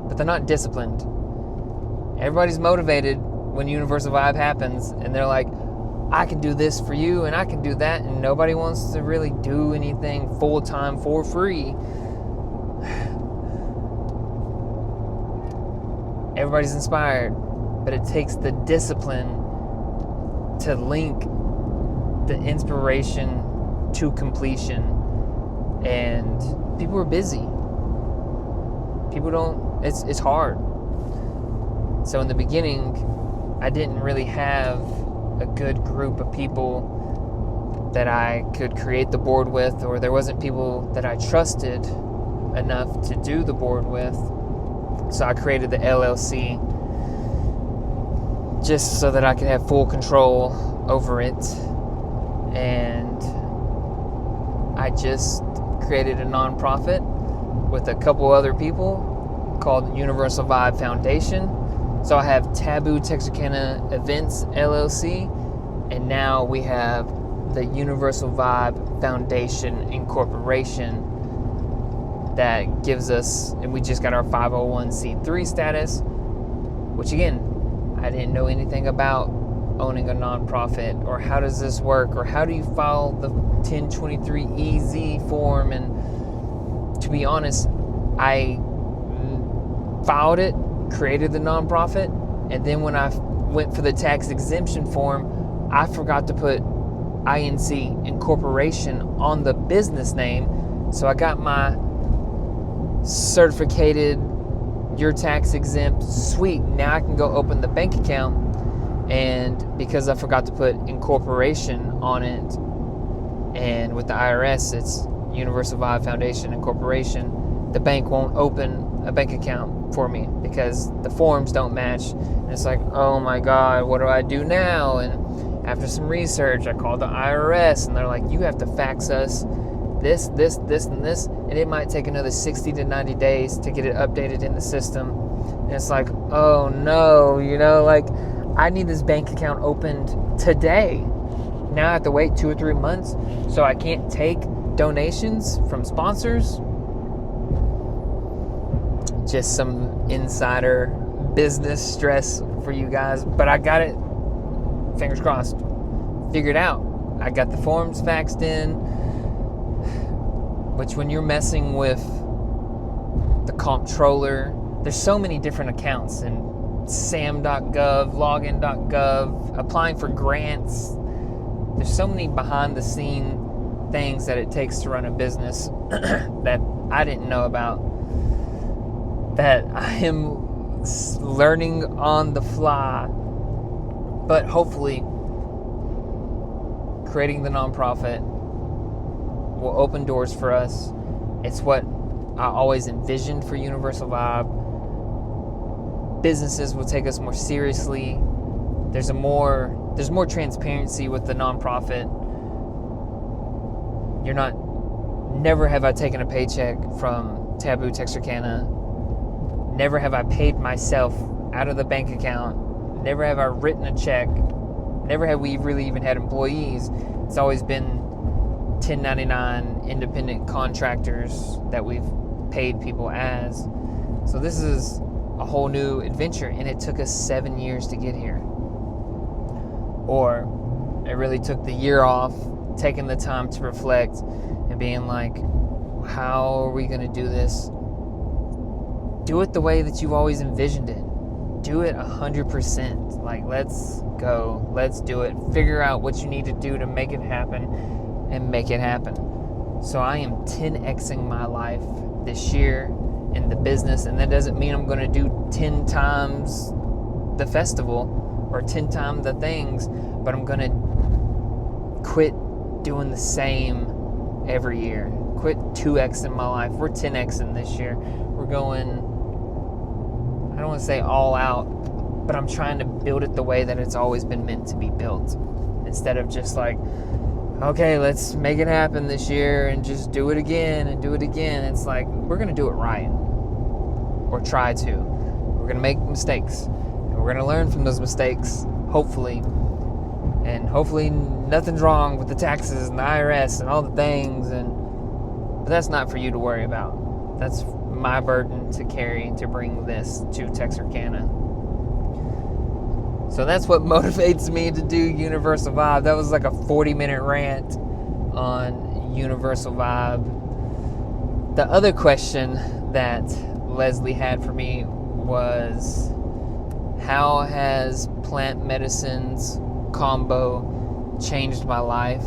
but they're not disciplined. Everybody's motivated when Universal Vibe happens, and they're like, I can do this for you and I can do that, and nobody wants to really do anything full-time for free. Everybody's inspired, but it takes the discipline to link the inspiration to completion. And people are busy. People don't, it's hard. So in the beginning, I didn't really have a good group of people that I could create the board with, or there wasn't people that I trusted enough to do the board with. So I created the LLC just so that I could have full control over it. And I just created a nonprofit with a couple other people called Universal Vibe Foundation. So I have Taboo Texarkana Events LLC, and now we have the Universal Vibe Foundation Incorporation that gives us, and we just got our 501c3 status, which again, I didn't know anything about owning a nonprofit, or how does this work, or how do you file the 1023EZ form. And to be honest, I filed it, created the nonprofit, and then when I went for the tax exemption form, I forgot to put INC, incorporation, on the business name. So I got my certificated, you're tax exempt, sweet, now I can go open the bank account. And because I forgot to put incorporation on it, and with the IRS it's Universal Vibe Foundation Incorporation, the bank won't open a bank account for me because the forms don't match. And it's like, oh my God, what do I do now? And after some research, I called the IRS, and they're like, you have to fax us this, and this, and it might take another 60 to 90 days to get it updated in the system. And it's like, oh no, like, I need this bank account opened today. Now I have to wait 2 or 3 months, so I can't take donations from sponsors. Just some insider business stress for you guys, but I got it, fingers crossed, figured out. I got the forms faxed in, which when you're messing with the comptroller, there's so many different accounts, and sam.gov, login.gov, applying for grants. There's so many behind the scene things that it takes to run a business that I didn't know about, that I am learning on the fly. But hopefully creating the nonprofit will open doors for us. It's what I always envisioned for Universal Vibe. Businesses will take us more seriously. There's more transparency with the nonprofit. Never have I taken a paycheck from Taboo Texarkana. Never have I paid myself out of the bank account. Never have I written a check. Never have we really even had employees. It's always been 1099 independent contractors that we've paid people as. So this is a whole new adventure, and it took us 7 years to get here. Or it really took the year off, taking the time to reflect and being like, how are we going to do this? Do it the way that you've always envisioned it. Do it 100%. Like, let's go. Let's do it. Figure out what you need to do to make it happen, and make it happen. So I am 10xing my life this year in the business, and that doesn't mean I'm going to do 10 times the festival or 10 times the things, but I'm going to quit doing the same every year. Quit 2xing my life. We're 10xing this year. We're going, I don't want to say all out, but I'm trying to build it the way that it's always been meant to be built, instead of just like, okay, let's make it happen this year and just do it again and do it again. It's like, we're going to do it right, or try to. We're going to make mistakes, and we're going to learn from those mistakes, hopefully. And hopefully nothing's wrong with the taxes and the IRS and all the things. But that's not for you to worry about. That's my burden to carry, to bring this to Texarkana. So that's what motivates me to do Universal Vibe. That was like a 40-minute rant on Universal Vibe. The other question that Leslie had for me was, how has plant medicines Kambo changed my life?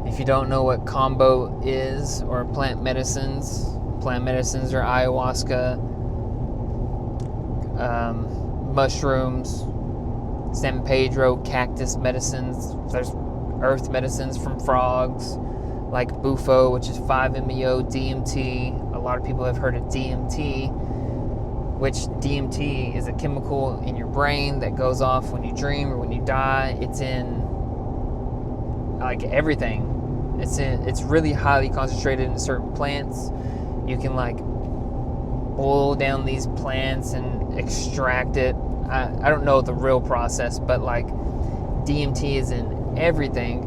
If you don't know what Kambo is, or plant medicines are ayahuasca, mushrooms, San Pedro, cactus medicines. There's earth medicines from frogs, like bufo, which is 5-MeO, DMT. A lot of people have heard of DMT, which DMT is a chemical in your brain that goes off when you dream or when you die. It's in like everything. It's really highly concentrated in certain plants. You can like boil down these plants and extract it. I don't know the real process, but like DMT is in everything,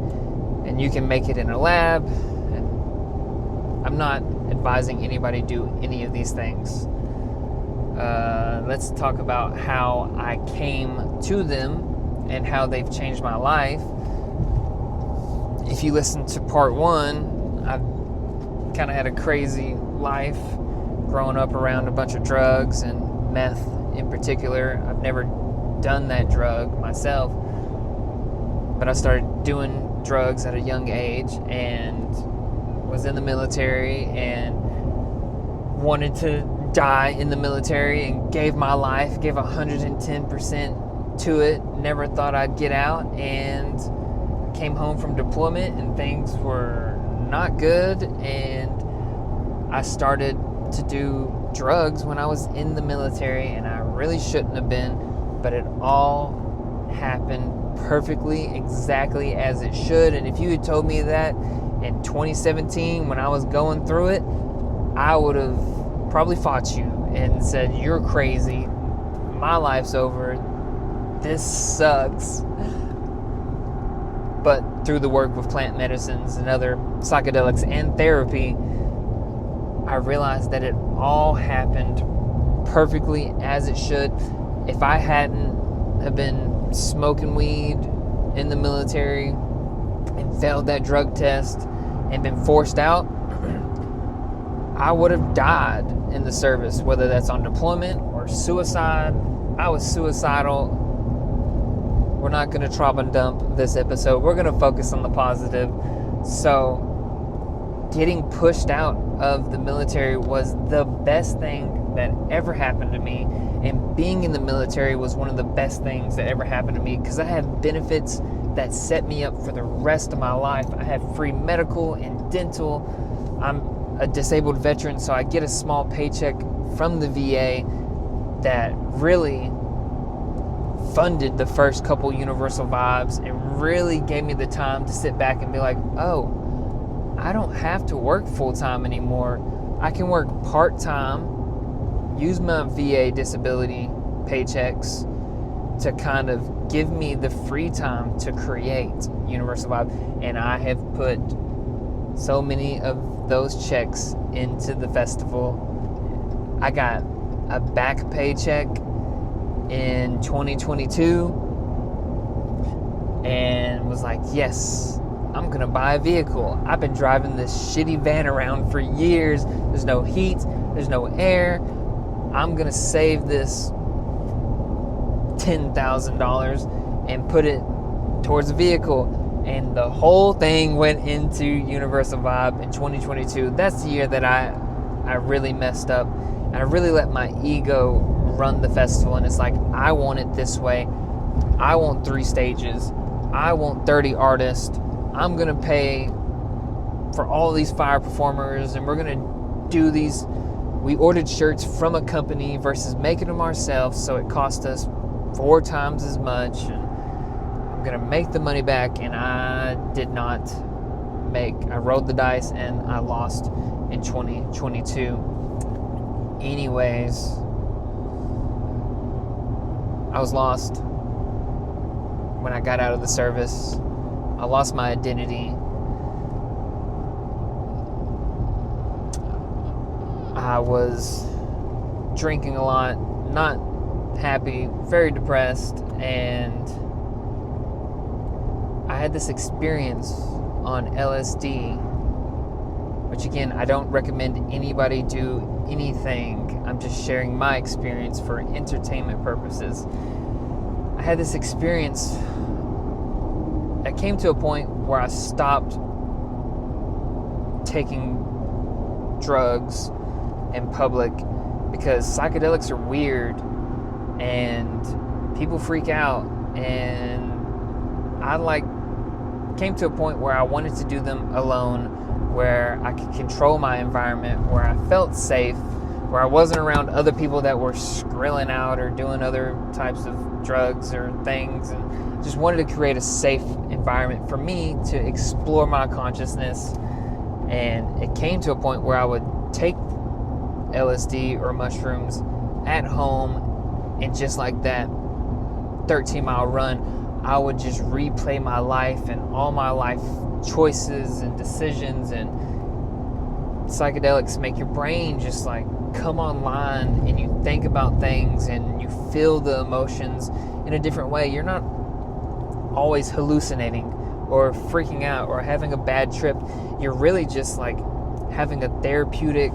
and you can make it in a lab. And I'm not advising anybody do any of these things. Let's talk about how I came to them and how they've changed my life. If you listen to part 1, I've kind of had a crazy life growing up around a bunch of drugs and meth in particular. I've never done that drug myself, but I started doing drugs at a young age and was in the military and wanted to die in the military and gave my life, gave 110% to it. Never thought I'd get out, and came home from deployment and things were not good, and I started to do drugs when I was in the military, and I really shouldn't have been, but it all happened perfectly, exactly as it should. And if you had told me that in 2017 when I was going through it, I would have probably fought you and said, you're crazy, my life's over, this sucks. But through the work with plant medicines and other psychedelics and therapy, I realized that it all happened perfectly as it should. If I hadn't have been smoking weed in the military and failed that drug test and been forced out, I would have died in the service, whether that's on deployment or suicide. I was suicidal. We're not going to trop and dump this episode. We're going to focus on the positive. So, getting pushed out of the military was the best thing that ever happened to me. And being in the military was one of the best things that ever happened to me, because I have benefits that set me up for the rest of my life. I have free medical and dental. I'm a disabled veteran, so I get a small paycheck from the VA that really funded the first couple Universal Vibes and really gave me the time to sit back and be like, oh, I don't have to work full-time anymore. I can work part-time, use my VA disability paychecks to kind of give me the free time to create Universal Vibe. And I have put so many of those checks into the festival. I got a back paycheck in 2022 and was like, yes, I'm gonna buy a vehicle. I've been driving this shitty van around for years. There's no heat, there's no air. I'm gonna save this $10,000 and put it towards a vehicle. And the whole thing went into Universal Vibe in 2022. That's the year that I really messed up, and I really let my ego run the festival. And it's like, I want it this way. I want 3 stages. I want 30 artists. I'm gonna pay for all these fire performers, and we're gonna do these. We ordered shirts from a company versus making them ourselves, so it cost us 4 times as much. And I'm gonna make the money back, and I did not make. I rolled the dice and I lost in 2022. Anyways, I was lost when I got out of the service. I lost my identity. I was drinking a lot, not unhappy, very depressed, and I had this experience on LSD, which again, I don't recommend anybody do anything. I'm just sharing my experience for entertainment purposes. I had this experience. I came to a point where I stopped taking drugs in public because psychedelics are weird and people freak out, and I came to a point where I wanted to do them alone, where I could control my environment, where I felt safe, where I wasn't around other people that were skrilling out or doing other types of drugs or things, and just wanted to create a safe environment for me to explore my consciousness. And it came to a point where I would take LSD or mushrooms at home, and just like that 13-mile run, I would just replay my life and all my life choices and decisions. And psychedelics make your brain just like come online, and you think about things and you feel the emotions in a different way. You're not always hallucinating or freaking out or having a bad trip. You're really just like having a therapeutic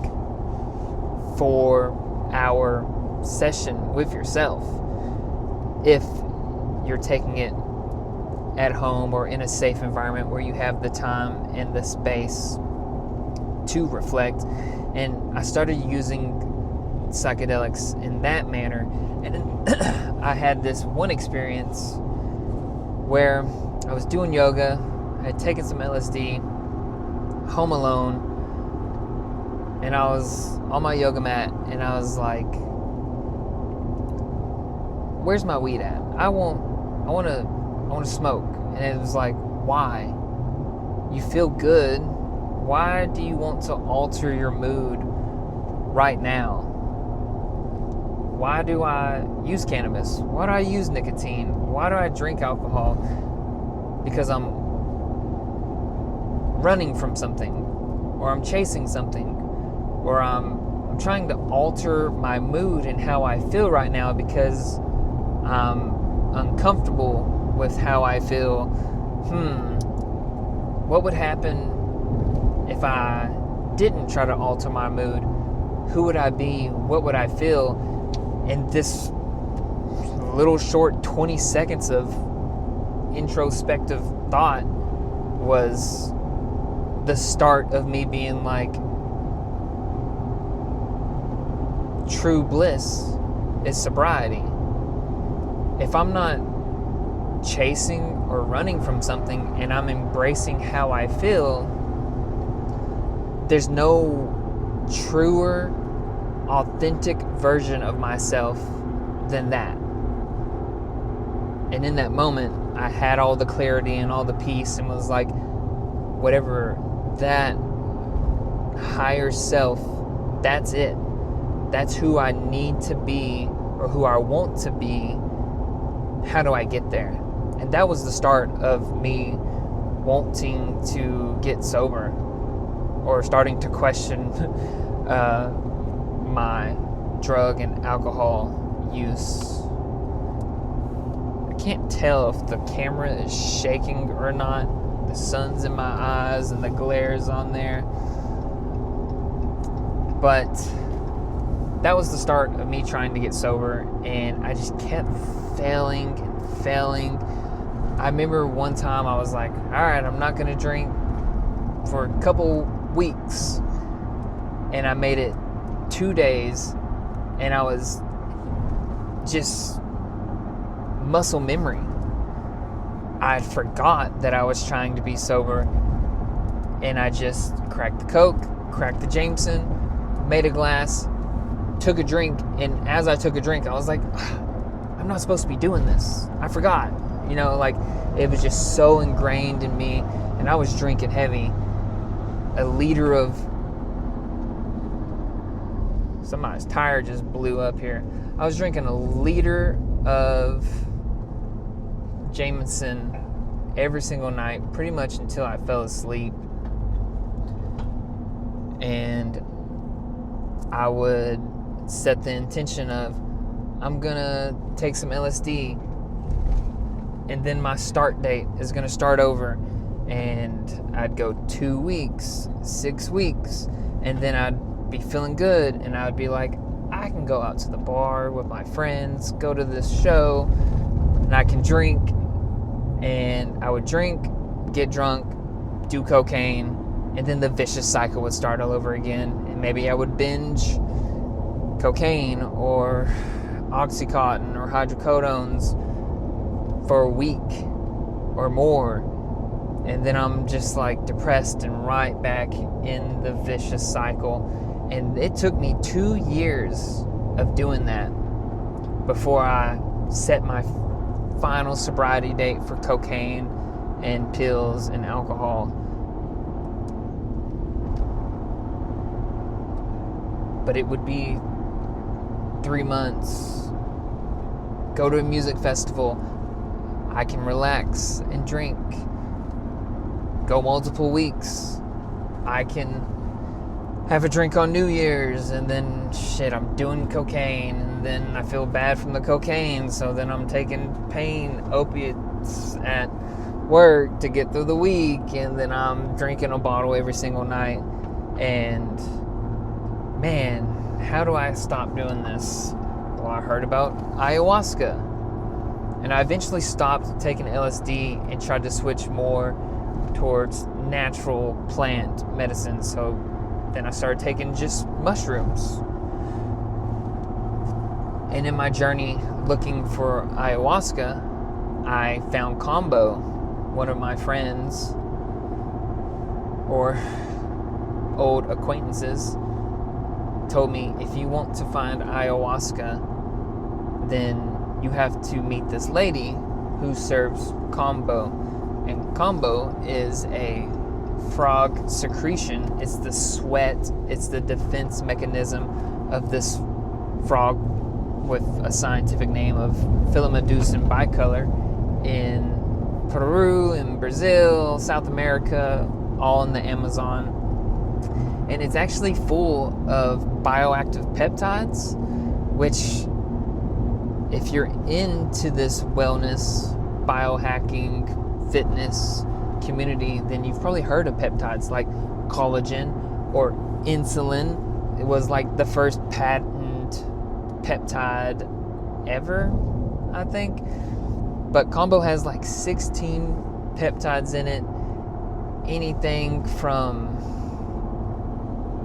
4-hour session with yourself, if you're taking it at home or in a safe environment where you have the time and the space to reflect. And I started using psychedelics in that manner, and I had this one experience where I was doing yoga, I had taken some LSD, home alone, and I was on my yoga mat, and I was like, where's my weed at? I want to smoke. And it was like, why? You feel good. Why do you want to alter your mood right now? Why do I use cannabis? Why do I use nicotine? Why do I drink alcohol? Because I'm running from something, or I'm chasing something, or I'm trying to alter my mood and how I feel right now because I'm uncomfortable with how I feel. What would happen if I didn't try to alter my mood? Who would I be? What would I feel? And this little short 20 seconds of introspective thought was the start of me being like, true bliss is sobriety. If I'm not chasing or running from something and I'm embracing how I feel, there's no truer, authentic version of myself than that. And in that moment, I had all the clarity and all the peace, and was like, whatever that higher self, that's it. That's who I need to be, or who I want to be. How do I get there? And that was the start of me wanting to get sober, or starting to question my drug and alcohol use. I can't tell if the camera is shaking or not. The sun's in my eyes and the glare's on there. But that was the start of me trying to get sober, and I just kept failing and failing. I remember one time I was like, all right, I'm not going to drink for a couple weeks. And I made it 2 days, and I was just muscle memory. I forgot that I was trying to be sober, and I just cracked the Coke, cracked the Jameson, made a glass, took a drink, and as I took a drink, I was like, I'm not supposed to be doing this. I forgot. It was just so ingrained in me, and I was drinking heavy. A liter of... Somebody's tire just blew up here. I was drinking a liter of Jameson every single night, pretty much until I fell asleep. And I would set the intention of, I'm gonna take some LSD, and then my start date is gonna start over. And I'd go 2 weeks, 6 weeks, and then I'd be feeling good, and I'd be like, I can go out to the bar with my friends, go to this show, and I can drink. And I would drink, get drunk, do cocaine, and then the vicious cycle would start all over again. And maybe I would binge cocaine or Oxycontin or hydrocodones for a week or more. And then I'm just like depressed and right back in the vicious cycle. And it took me 2 years of doing that before I set my final sobriety date for cocaine and pills and alcohol. But it would be 3 months. Go to a music festival. I can relax and drink. Go multiple weeks. I can have a drink on New Year's, and then I'm doing cocaine, and then I feel bad from the cocaine, so then I'm taking pain opiates at work to get through the week, and then I'm drinking a bottle every single night. And man, how do I stop doing this? Well, I heard about ayahuasca, and I eventually stopped taking LSD and tried to switch more towards natural plant medicine. So then I started taking just mushrooms. And in my journey looking for ayahuasca, I found Kambo, one of my friends or old acquaintances, told me, if you want to find ayahuasca, then you have to meet this lady who serves Kambo. And Kambo is a frog secretion. It's the sweat, it's the defense mechanism of this frog with a scientific name of Philomedusin bicolor in Peru, in Brazil, South America, all in the Amazon. And it's actually full of bioactive peptides, which, if you're into this wellness, biohacking, fitness community, then you've probably heard of peptides like collagen or insulin. It was like the first patent peptide ever, I think. But Kambo has like 16 peptides in it. Anything from,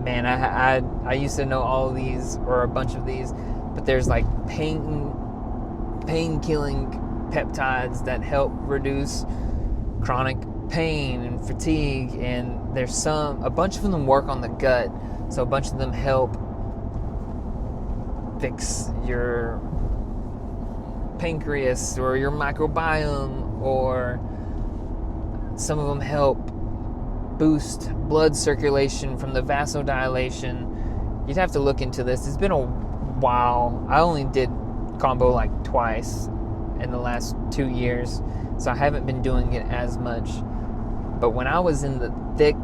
man, I used to know all of these, or a bunch of these, but there's like pain-killing peptides that help reduce chronic pain and fatigue, and there's a bunch of them work on the gut, so a bunch of them help fix your pancreas or your microbiome, or some of them help boost blood circulation from the vasodilation. You'd have to look into this. It's been a while. I only did Kambo like twice in the last 2 years, so I haven't been doing it as much. But when I was in the thick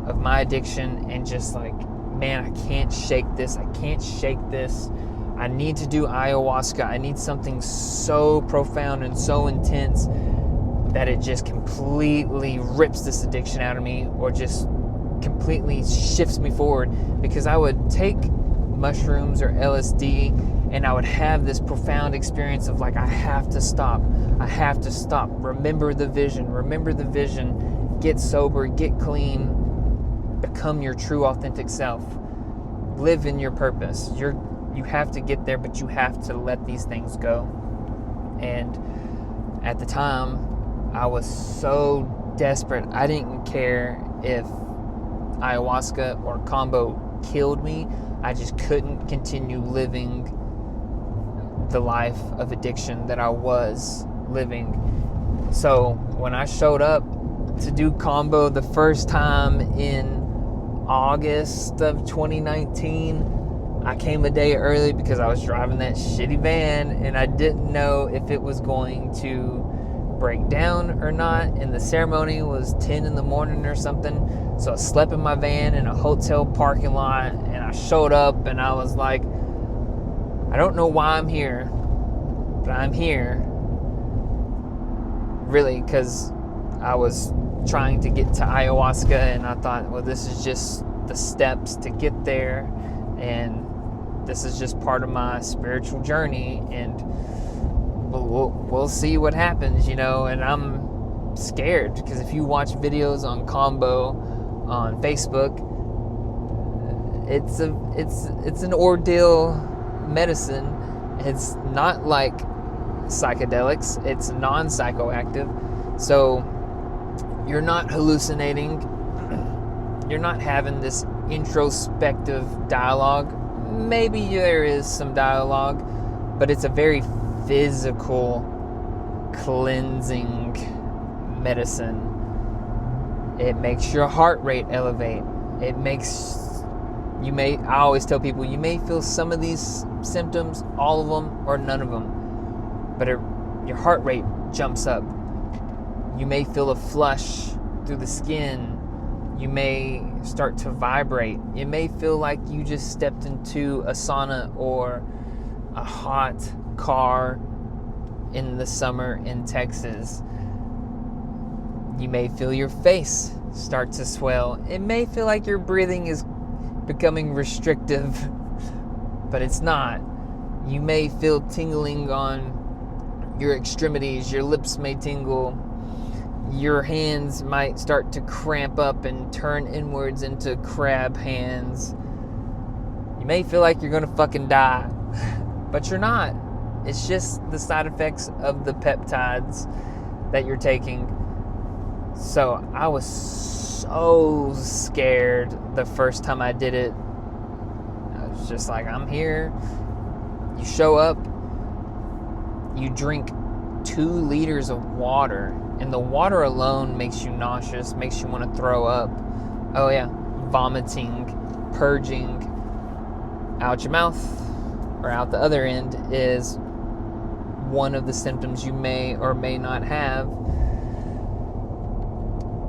of my addiction and just like, man, I can't shake this, I need to do ayahuasca, I need something so profound and so intense that it just completely rips this addiction out of me, or just completely shifts me forward. Because I would take mushrooms or LSD and I would have this profound experience of like, I have to stop, remember the vision, get sober, get clean, become your true authentic self, live in your purpose. You have to get there, but you have to let these things go. And at the time, I was so desperate. I didn't care if ayahuasca or Kambo killed me. I just couldn't continue living the life of addiction that I was living. So when I showed up to do Kambo the first time in August of 2019, I came a day early because I was driving that shitty van and I didn't know if it was going to break down or not, and the ceremony was 10 in the morning or something. So I slept in my van in a hotel parking lot, and I showed up and I was like, I don't know why I'm here, but I'm here really because I was trying to get to ayahuasca, and I thought, well, this is just the steps to get there, and this is just part of my spiritual journey, and we'll see what happens, and I'm scared because if you watch videos on Kambo on Facebook, it's an ordeal medicine. It's not like psychedelics, it's non-psychoactive, so you're not hallucinating, you're not having this introspective dialogue. Maybe there is some dialogue, but it's a very physical cleansing medicine. It makes your heart rate elevate. I always tell people, you may feel some of these symptoms, all of them or none of them, but your heart rate jumps up. You may feel a flush through the skin. You may start to vibrate. It may feel like you just stepped into a sauna or a hot car in the summer in Texas. You may feel your face start to swell. It may feel like your breathing is becoming restrictive, but it's not. You may feel tingling on your extremities. Your lips may tingle. Your hands might start to cramp up and turn inwards into crab hands. You may feel like you're gonna fucking die, but you're not. It's just the side effects of the peptides that you're taking. So I was so scared the first time I did it. I was just like, I'm here. You show up, you drink 2 liters of water, and the water alone makes you nauseous, makes you want to throw up. Oh yeah, vomiting, purging out your mouth or out the other end is one of the symptoms you may or may not have.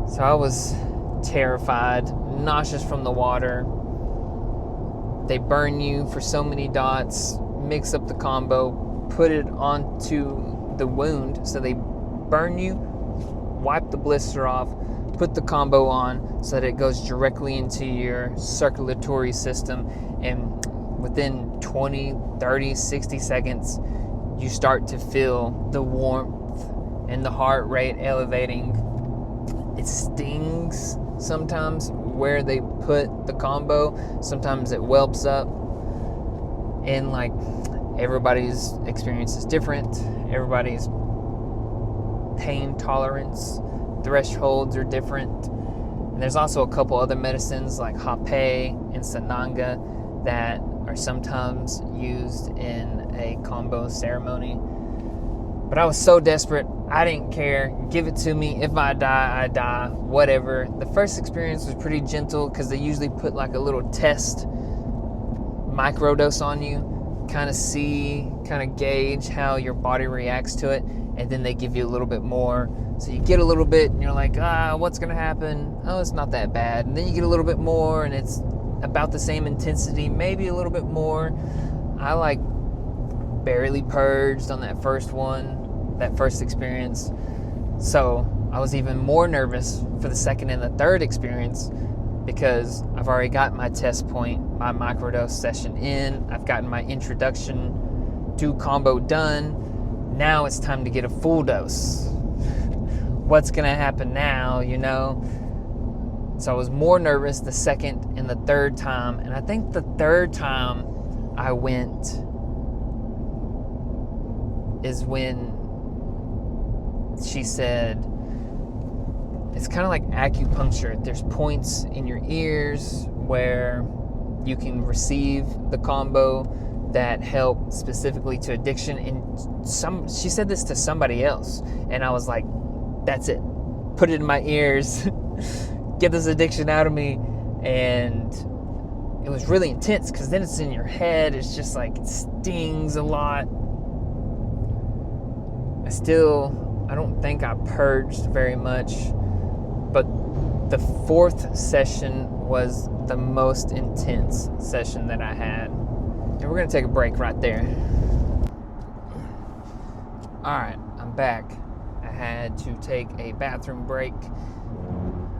So I was terrified, nauseous from the water. They burn you for so many dots, mix up the Kambo, put it onto the wound. So they burn you, wipe the blister off, put the Kambo on so that it goes directly into your circulatory system, and within 20, 30, 60 seconds, you start to feel the warmth and the heart rate elevating. It stings sometimes where they put the Kambo. Sometimes it whelps up. And like, everybody's experience is different. Everybody's pain tolerance thresholds are different. And there's also a couple other medicines like Hape and Sananga that are sometimes used in a Kambo ceremony. But I was so desperate, I didn't care. Give it to me. If I die, I die. Whatever. The first experience was pretty gentle because they usually put like a little test microdose on you, kind of gauge how your body reacts to it, and then they give you a little bit more. So you get a little bit and you're like, what's gonna happen? Oh, it's not that bad. And then you get a little bit more and it's about the same intensity, maybe a little bit more. I like barely purged on that first one, that first experience. So I was even more nervous for the second and the third experience because I've already got my test point, my microdose session in. I've gotten my introduction to Kambo done. Now it's time to get a full dose. What's gonna happen now, So I was more nervous the second and the third time. And I think the third time I went is when she said, it's kind of like acupuncture. There's points in your ears where you can receive the Kambo that help specifically to addiction. And she said this to somebody else, and I was like, that's it. Put it in my ears. Get this addiction out of me. And it was really intense because then it's in your head. It's just like, it stings a lot. I don't think I purged very much, but the fourth session was the most intense session that I had. It So we're going to take a break right there. Alright, I'm back. I had to take a bathroom break.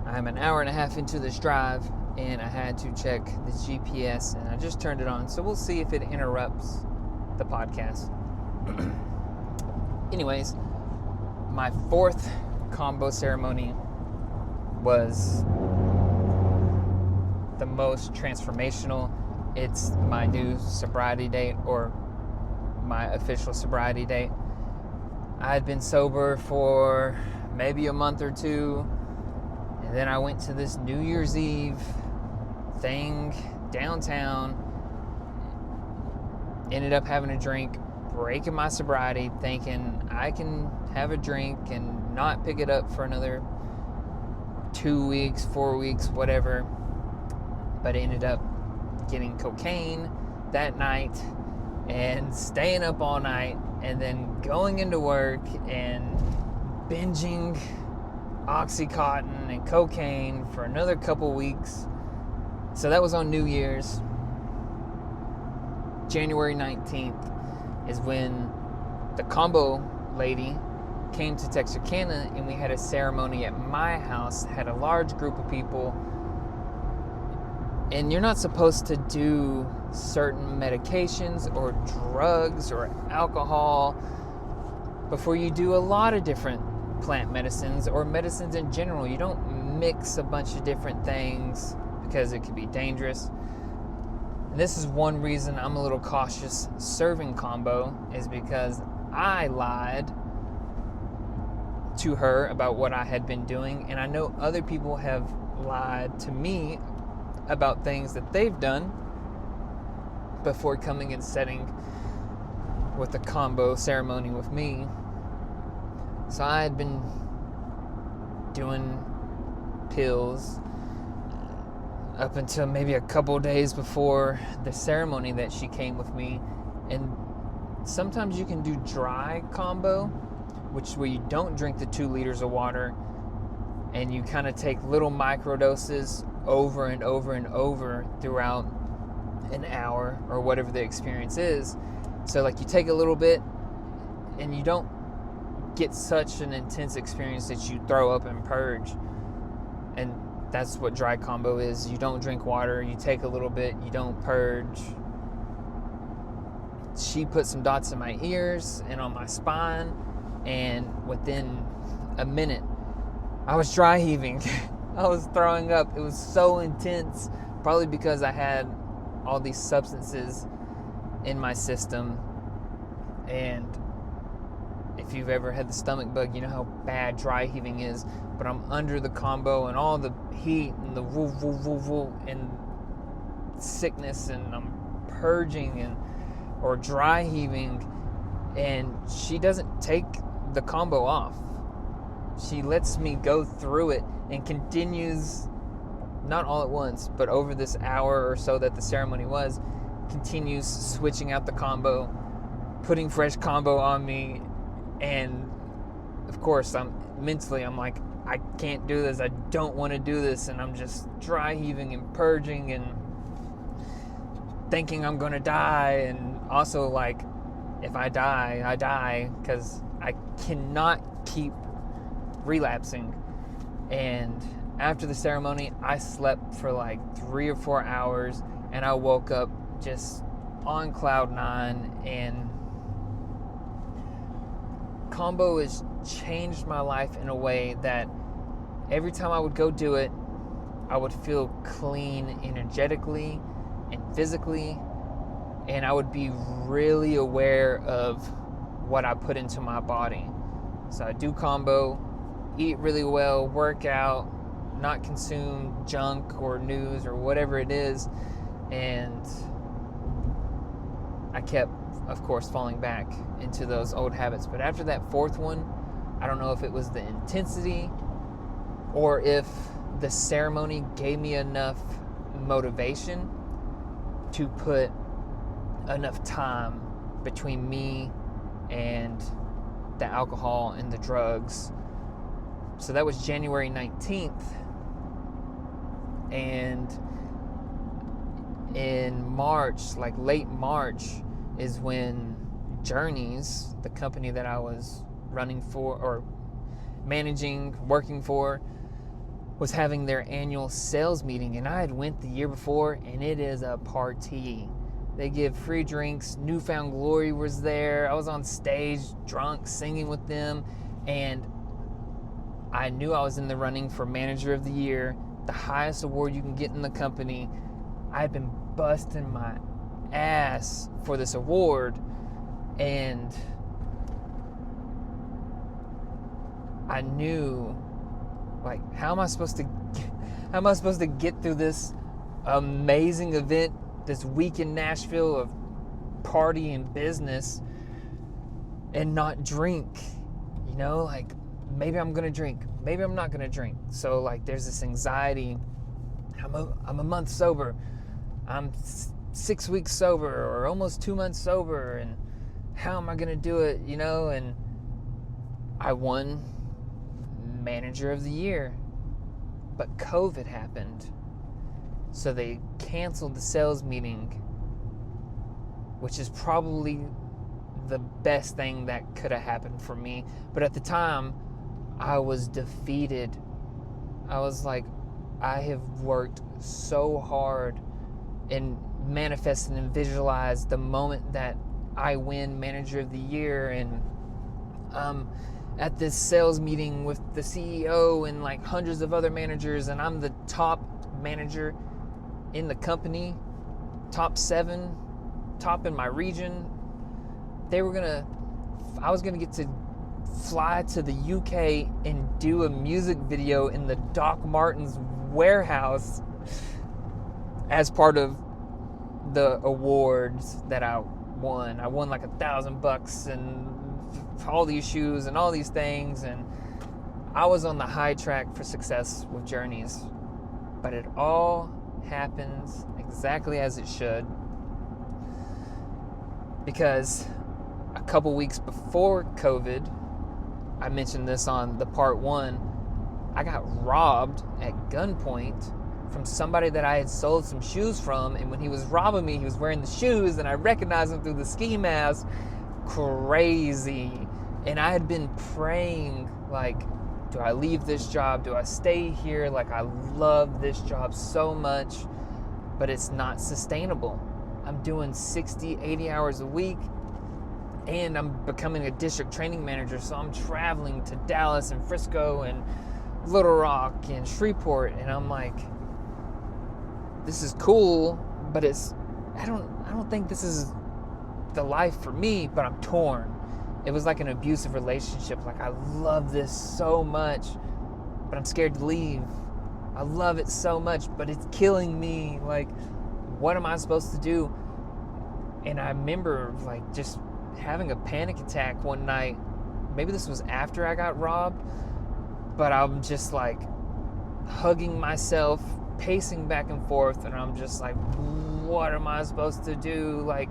I'm an hour and a half into this drive, and I had to check the GPS, and I just turned it on, so we'll see if it interrupts the podcast. Anyways, my fourth Kambo ceremony was the most transformational. It's my new sobriety date, or my official sobriety date. I had been sober for maybe a month or two, and then I went to this New Year's Eve thing downtown, ended up having a drink, breaking my sobriety, thinking I can have a drink and not pick it up for another 2 weeks, 4 weeks, whatever. But I ended up getting cocaine that night and staying up all night, and then going into work and binging Oxycontin and cocaine for another couple weeks. So that was on New Year's. January 19th is when the Kambo lady came to Texarkana, and we had a ceremony at my house, had a large group of people. And you're not supposed to do certain medications or drugs or alcohol before you do a lot of different plant medicines or medicines in general. You don't mix a bunch of different things because it could be dangerous. And this is one reason I'm a little cautious serving Kambo, is because I lied to her about what I had been doing, and I know other people have lied to me about things that they've done before coming and setting with the Kambo ceremony with me. So I had been doing pills up until maybe a couple days before the ceremony that she came with me. And sometimes you can do dry Kambo, which is where you don't drink the 2 liters of water, and you kind of take little micro doses over and over and over throughout an hour or whatever the experience is. So like you take a little bit and you don't get such an intense experience that you throw up and purge. And that's what dry Kambo is. You don't drink water, you take a little bit, you don't purge. She put some dots in my ears and on my spine, and within a minute I was dry heaving. I was throwing up. It was so intense, probably because I had all these substances in my system. And if you've ever had the stomach bug, you know how bad dry heaving is. But I'm under the Kambo and all the heat and the woo woo woo woo and sickness, and I'm purging or dry heaving, and she doesn't take the Kambo off. She lets me go through it and continues, not all at once, but over this hour or so that the ceremony was, continues switching out the Kambo, putting fresh Kambo on me. And of course, I'm like, I can't do this, I don't want to do this, and I'm just dry heaving and purging and thinking I'm gonna die. And also, like, if I die, I die, because I cannot keep relapsing. And after the ceremony, I slept for like 3 or 4 hours, and I woke up just on cloud 9. And Kambo has changed my life in a way that every time I would go do it, I would feel clean energetically and physically, and I would be really aware of what I put into my body. So I do Kambo, eat really well, work out, not consume junk or news or whatever it is. And I kept, of course, falling back into those old habits. But after that fourth one, I don't know if it was the intensity or if the ceremony gave me enough motivation to put enough time between me and the alcohol and the drugs. So that was January 19th. And in March, like late March, is when Journeys, the company that I was running for or managing, working for, was having their annual sales meeting, and I had went the year before, and it is a party. They give free drinks. Newfound Glory was there. I was on stage drunk singing with them, and I knew I was in the running for Manager of the Year, the highest award you can get in the company. I had been busting my ass for this award, and I knew, like, how am I supposed to get through this amazing event, this week in Nashville of party and business, and not drink? You know, like, maybe I'm gonna drink, maybe I'm not gonna drink. So like, there's this anxiety. I'm a month sober, I'm 6 weeks sober, or almost 2 months sober, and how am I gonna do it, you know? And I won Manager of the Year, but COVID happened, so they canceled the sales meeting, which is probably the best thing that could have happened for me. But at the time, I was defeated. I was like, I have worked so hard and manifested and visualized the moment that I win Manager of the Year, and at this sales meeting with the CEO and like hundreds of other managers, and I'm the top manager in the company, top 7, top in my region. I was gonna get to fly to the UK and do a music video in the Doc Martens warehouse as part of the awards that I won. I won like $1,000 and all these shoes and all these things, and I was on the high track for success with Journeys. But it all happens exactly as it should, because a couple weeks before COVID, I mentioned this on the part 1, I got robbed at gunpoint from somebody that I had sold some shoes from, and when he was robbing me, he was wearing the shoes, and I recognized him through the ski mask. Crazy. And I had been praying, like, do I leave this job? Do I stay here? Like, I love this job so much, but it's not sustainable. I'm doing 60, 80 hours a week, and I'm becoming a district training manager, so I'm traveling to Dallas and Frisco and Little Rock and Shreveport, and I'm like, this is cool, but I don't think this is the life for me. But I'm torn. It was like an abusive relationship. Like, I love this so much, but I'm scared to leave. I love it so much, but it's killing me. Like, what am I supposed to do? And I remember, like, just having a panic attack one night. Maybe this was after I got robbed, but I'm just like hugging myself, pacing back and forth, and I'm just like, what am I supposed to do? Like,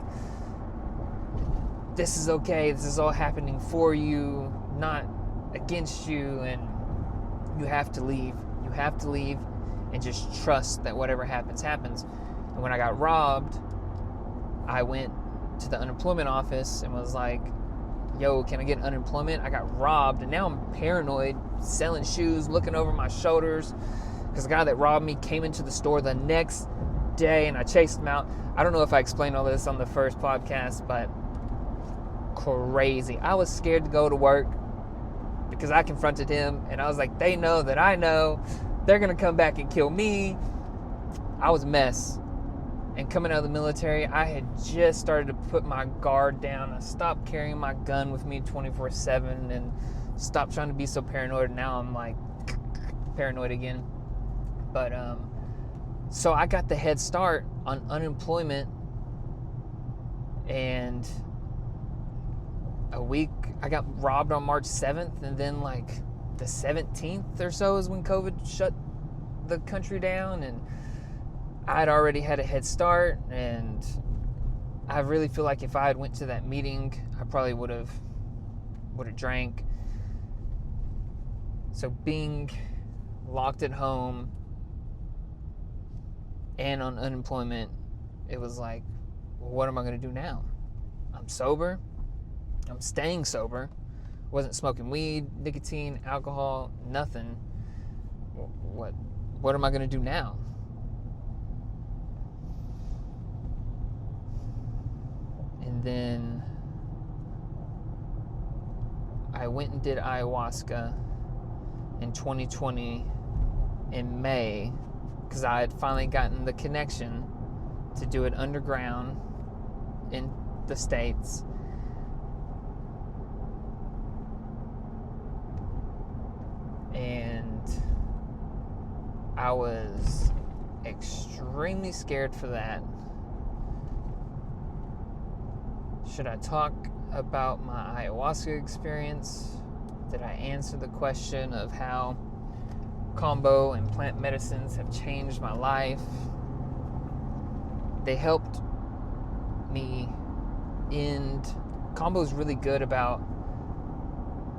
this is okay. This is all happening for you, not against you, and you have to leave. You have to leave and just trust that whatever happens, happens. And when I got robbed, I went to the unemployment office and was like, yo, can I get unemployment? I got robbed, and now I'm paranoid, selling shoes, looking over my shoulders, because the guy that robbed me came into the store the next day, and I chased him out. I don't know if I explained all this on the first podcast, but crazy. I was scared to go to work because I confronted him, and I was like, they know that I know. They're going to come back and kill me. I was a mess. And coming out of the military, I had just started to put my guard down. I stopped carrying my gun with me 24/7 and stopped trying to be so paranoid. Now I'm like paranoid again. But so I got the head start on unemployment, and a week, I got robbed on March 7th, and then like the 17th or so is when COVID shut the country down, and I'd already had a head start, and I really feel like if I had went to that meeting, I probably would have drank. So being locked at home and on unemployment it was like, well, what am I going to do now? I'm sober. I'm staying sober. Wasn't smoking weed, nicotine, alcohol, nothing. What am I going to do now? And then I went and did ayahuasca in 2020 in May, because I had finally gotten the connection to do it underground in the States. And I was extremely scared for that. Should I talk about my ayahuasca experience? Did I answer the question of how Kambo and plant medicines have changed my life? They helped me end. Kambo's really good about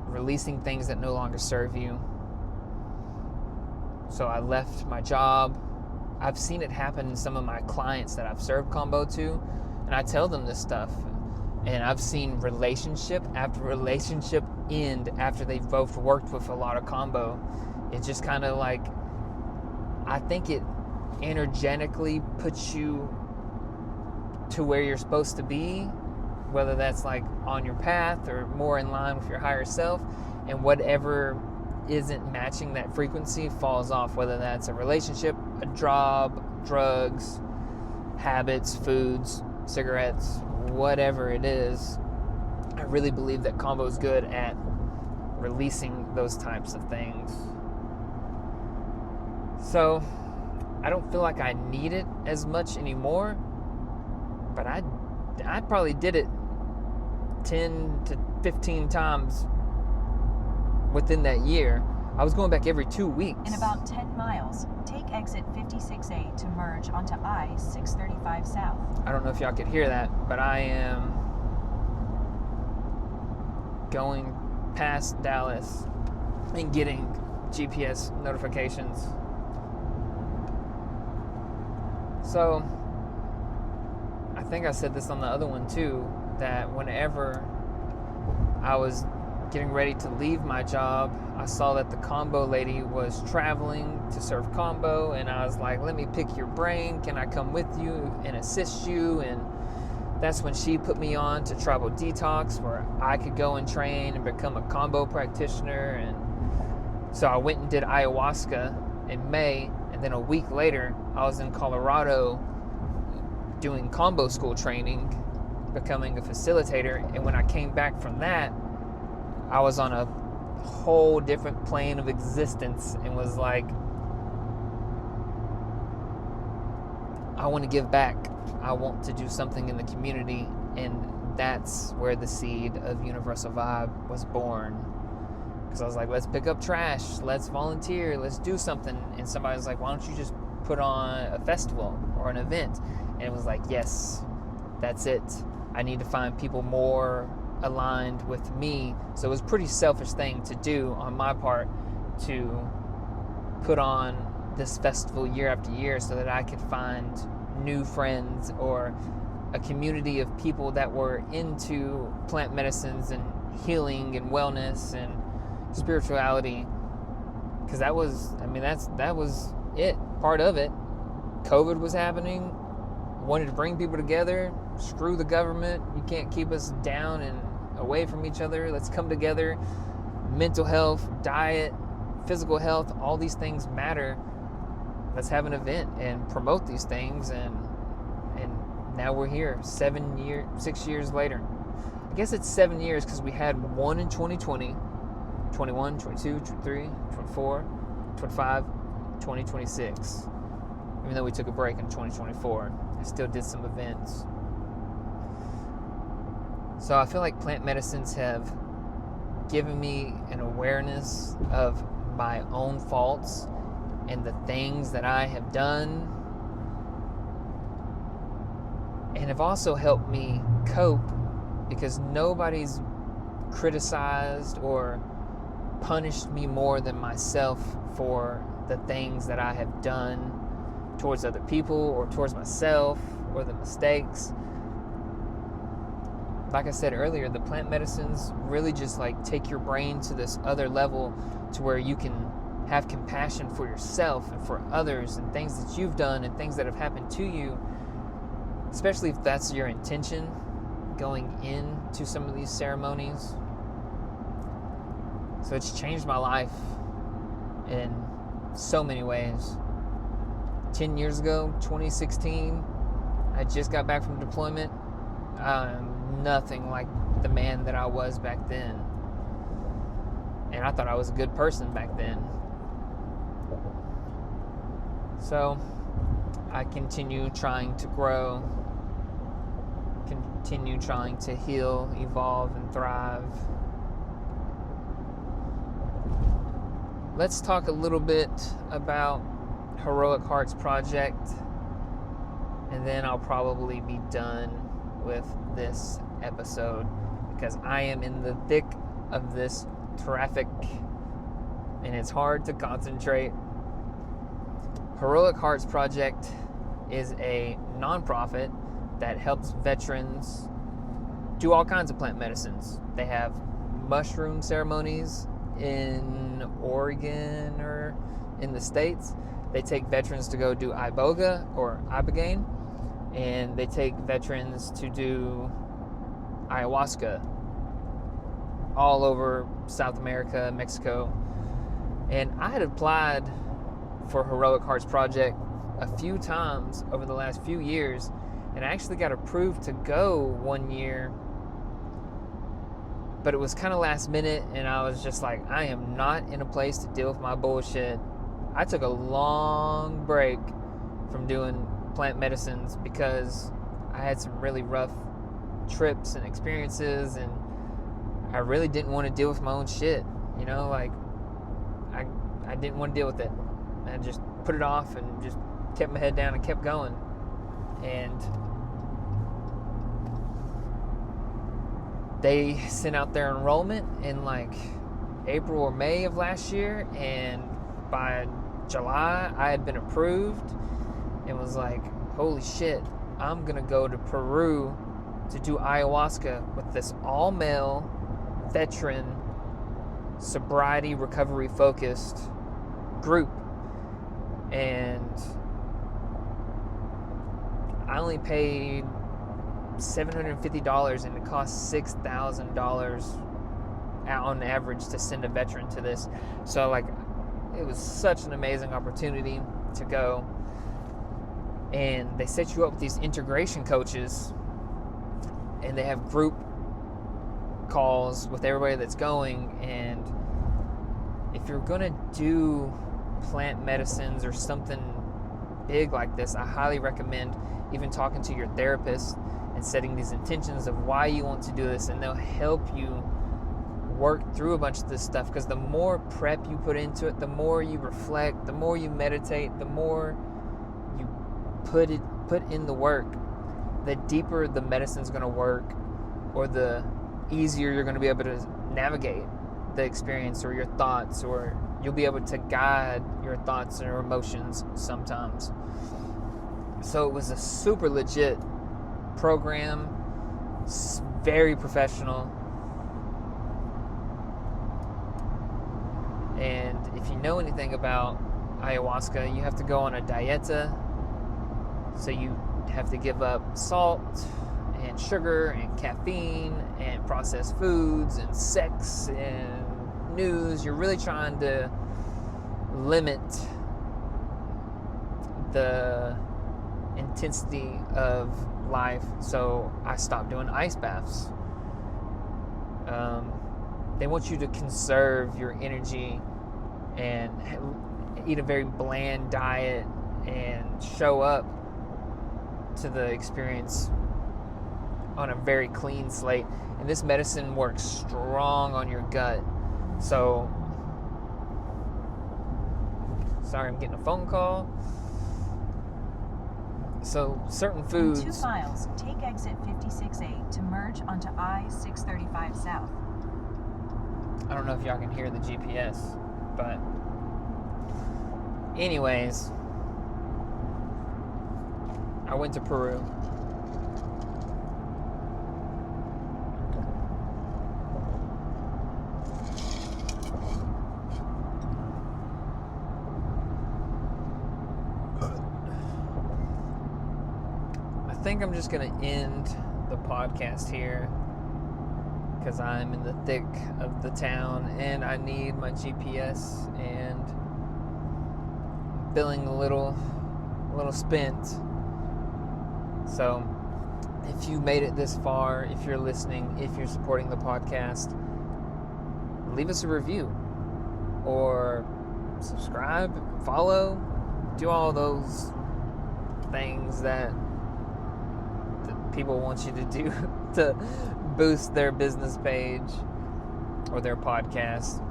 releasing things that no longer serve you. So I left my job. I've seen it happen in some of my clients that I've served Kambo to, and I tell them this stuff. And I've seen relationship after relationship end after they've both worked with a lot of Kambo. It's just kind of like, I think it energetically puts you to where you're supposed to be, whether that's like on your path or more in line with your higher self, and whatever isn't matching that frequency falls off, whether that's a relationship, a job, drugs, habits, foods, cigarettes, whatever it is. I really believe that Kambo is good at releasing those types of things. So I don't feel like I need it as much anymore, but I probably did it 10 to 15 times within that year. I was going back every 2 weeks. In about 10 miles, take exit 56A to merge onto I-635 South. I don't know if y'all could hear that, but I am going past Dallas and getting GPS notifications. So I think I said this on the other one too, that whenever I was getting ready to leave my job, I saw that the Kambo lady was traveling to serve Kambo, and I was like, let me pick your brain. Can I come with you and assist you? And that's when she put me on to Tribal Detox, where I could go and train and become a Kambo practitioner. And so I went and did ayahuasca in May, and then a week later, I was in Colorado doing Kambo school training, becoming a facilitator. And when I came back from that, I was on a whole different plane of existence and was like, I want to give back. I want to do something in the community. And that's where the seed of Universal Vibe was born. Because I was like, let's pick up trash. Let's volunteer. Let's do something. And somebody was like, why don't you just put on a festival or an event? And it was like, yes, that's it. I need to find people more aligned with me. So it was a pretty selfish thing to do on my part, to put on this festival year after year so that I could find new friends or a community of people that were into plant medicines and healing and wellness and spirituality. Because that was it, part of it. COVID was happening. Wanted to bring people together. Screw the government. You can't keep us down and away from each other. Let's come together. Mental health, diet, physical health, all these things matter. Let's have an event and promote these things. And now we're here 6 years later. I guess it's 7 years because we had one in 2020, 21, 22, 23, 24, 25, 2026. Even though we took a break in 2024, I still did some events. So I feel like plant medicines have given me an awareness of my own faults and the things that I have done, and have also helped me cope, because nobody's criticized or punished me more than myself for the things that I have done towards other people or towards myself. or the mistakes. Like I said earlier, the plant medicines really just like take your brain to this other level to where you can have compassion for yourself and for others and things that you've done and things that have happened to you, especially if that's your intention going into some of these ceremonies. So it's changed my life in so many ways. 10 years ago, 2016, I just got back from deployment. Nothing like the man that I was back then. And I thought I was a good person back then. So I continue trying to grow, continue trying to heal, evolve, and thrive. Let's talk a little bit about Heroic Hearts Project, and then I'll probably be done with this episode because I am in the thick of this traffic and it's hard to concentrate. Heroic Hearts Project is a nonprofit that helps veterans do all kinds of plant medicines. They have mushroom ceremonies in Oregon or in the States. They take veterans to go do iboga or ibogaine, and they take veterans to do ayahuasca all over South America, Mexico. And I had applied for Heroic Hearts Project a few times over the last few years, and I actually got approved to go one year, but it was kind of last minute, and I was just like, I am not in a place to deal with my bullshit. I took a long break from doing plant medicines because I had some really rough trips and experiences, and I really didn't want to deal with my own shit, you know, like I didn't want to deal with it. I just put it off and just kept my head down and kept going. And they sent out their enrollment in like April or May of last year, and by July I had been approved and was like, holy shit, I'm gonna go to Peru to do ayahuasca with this all-male veteran sobriety recovery focused group. And I only paid $750 and it costs $6,000 on average to send a veteran to this. So like, it was such an amazing opportunity to go. And they set you up with these integration coaches, and they have group calls with everybody that's going. And if you're gonna do plant medicines or something big like this, I highly recommend even talking to your therapist and setting these intentions of why you want to do this, and they'll help you work through a bunch of this stuff. Because the more prep you put into it, the more you reflect, the more you meditate, the more you put in the work, the deeper the medicine's going to work, or the easier you're going to be able to navigate the experience or your thoughts, or you'll be able to guide your thoughts and your emotions sometimes. So it was a super legit program, very professional. And if you know anything about ayahuasca, you have to go on a dieta. So you have to give up salt and sugar and caffeine and processed foods and sex and news. You're really trying to limit the intensity of life. So I stopped doing ice baths. They want you to conserve your energy and eat a very bland diet and show up to the experience on a very clean slate. And this medicine works strong on your gut. So, sorry, I'm getting a phone call. So, certain foods... In 2 miles, take exit 56A to merge onto I-635 South. I don't know if y'all can hear the GPS, but... anyways... I went to Peru. I think I'm just going to end the podcast here because I'm in the thick of the town and I need my GPS and I'm feeling a little spent. So if you made it this far, if you're listening, if you're supporting the podcast, leave us a review or subscribe, follow, do all those things that people want you to do to boost their business page or their podcast.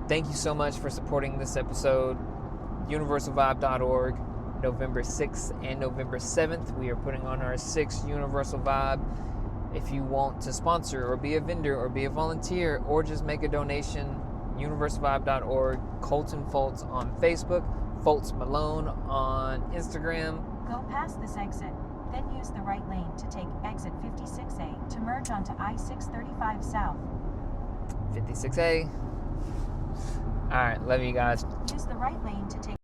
Thank you so much for supporting this episode. universalvibe.org, November 6th and November 7th. We are putting on our 6th Universal Vibe. If you want to sponsor or be a vendor or be a volunteer or just make a donation, universalvibe.org, Colton Foltz on Facebook, Foltz Malone on Instagram. Go past this exit, then use the right lane to take exit 56A to merge onto I-635 South. 56A. All right, love you guys. Use the right lane to take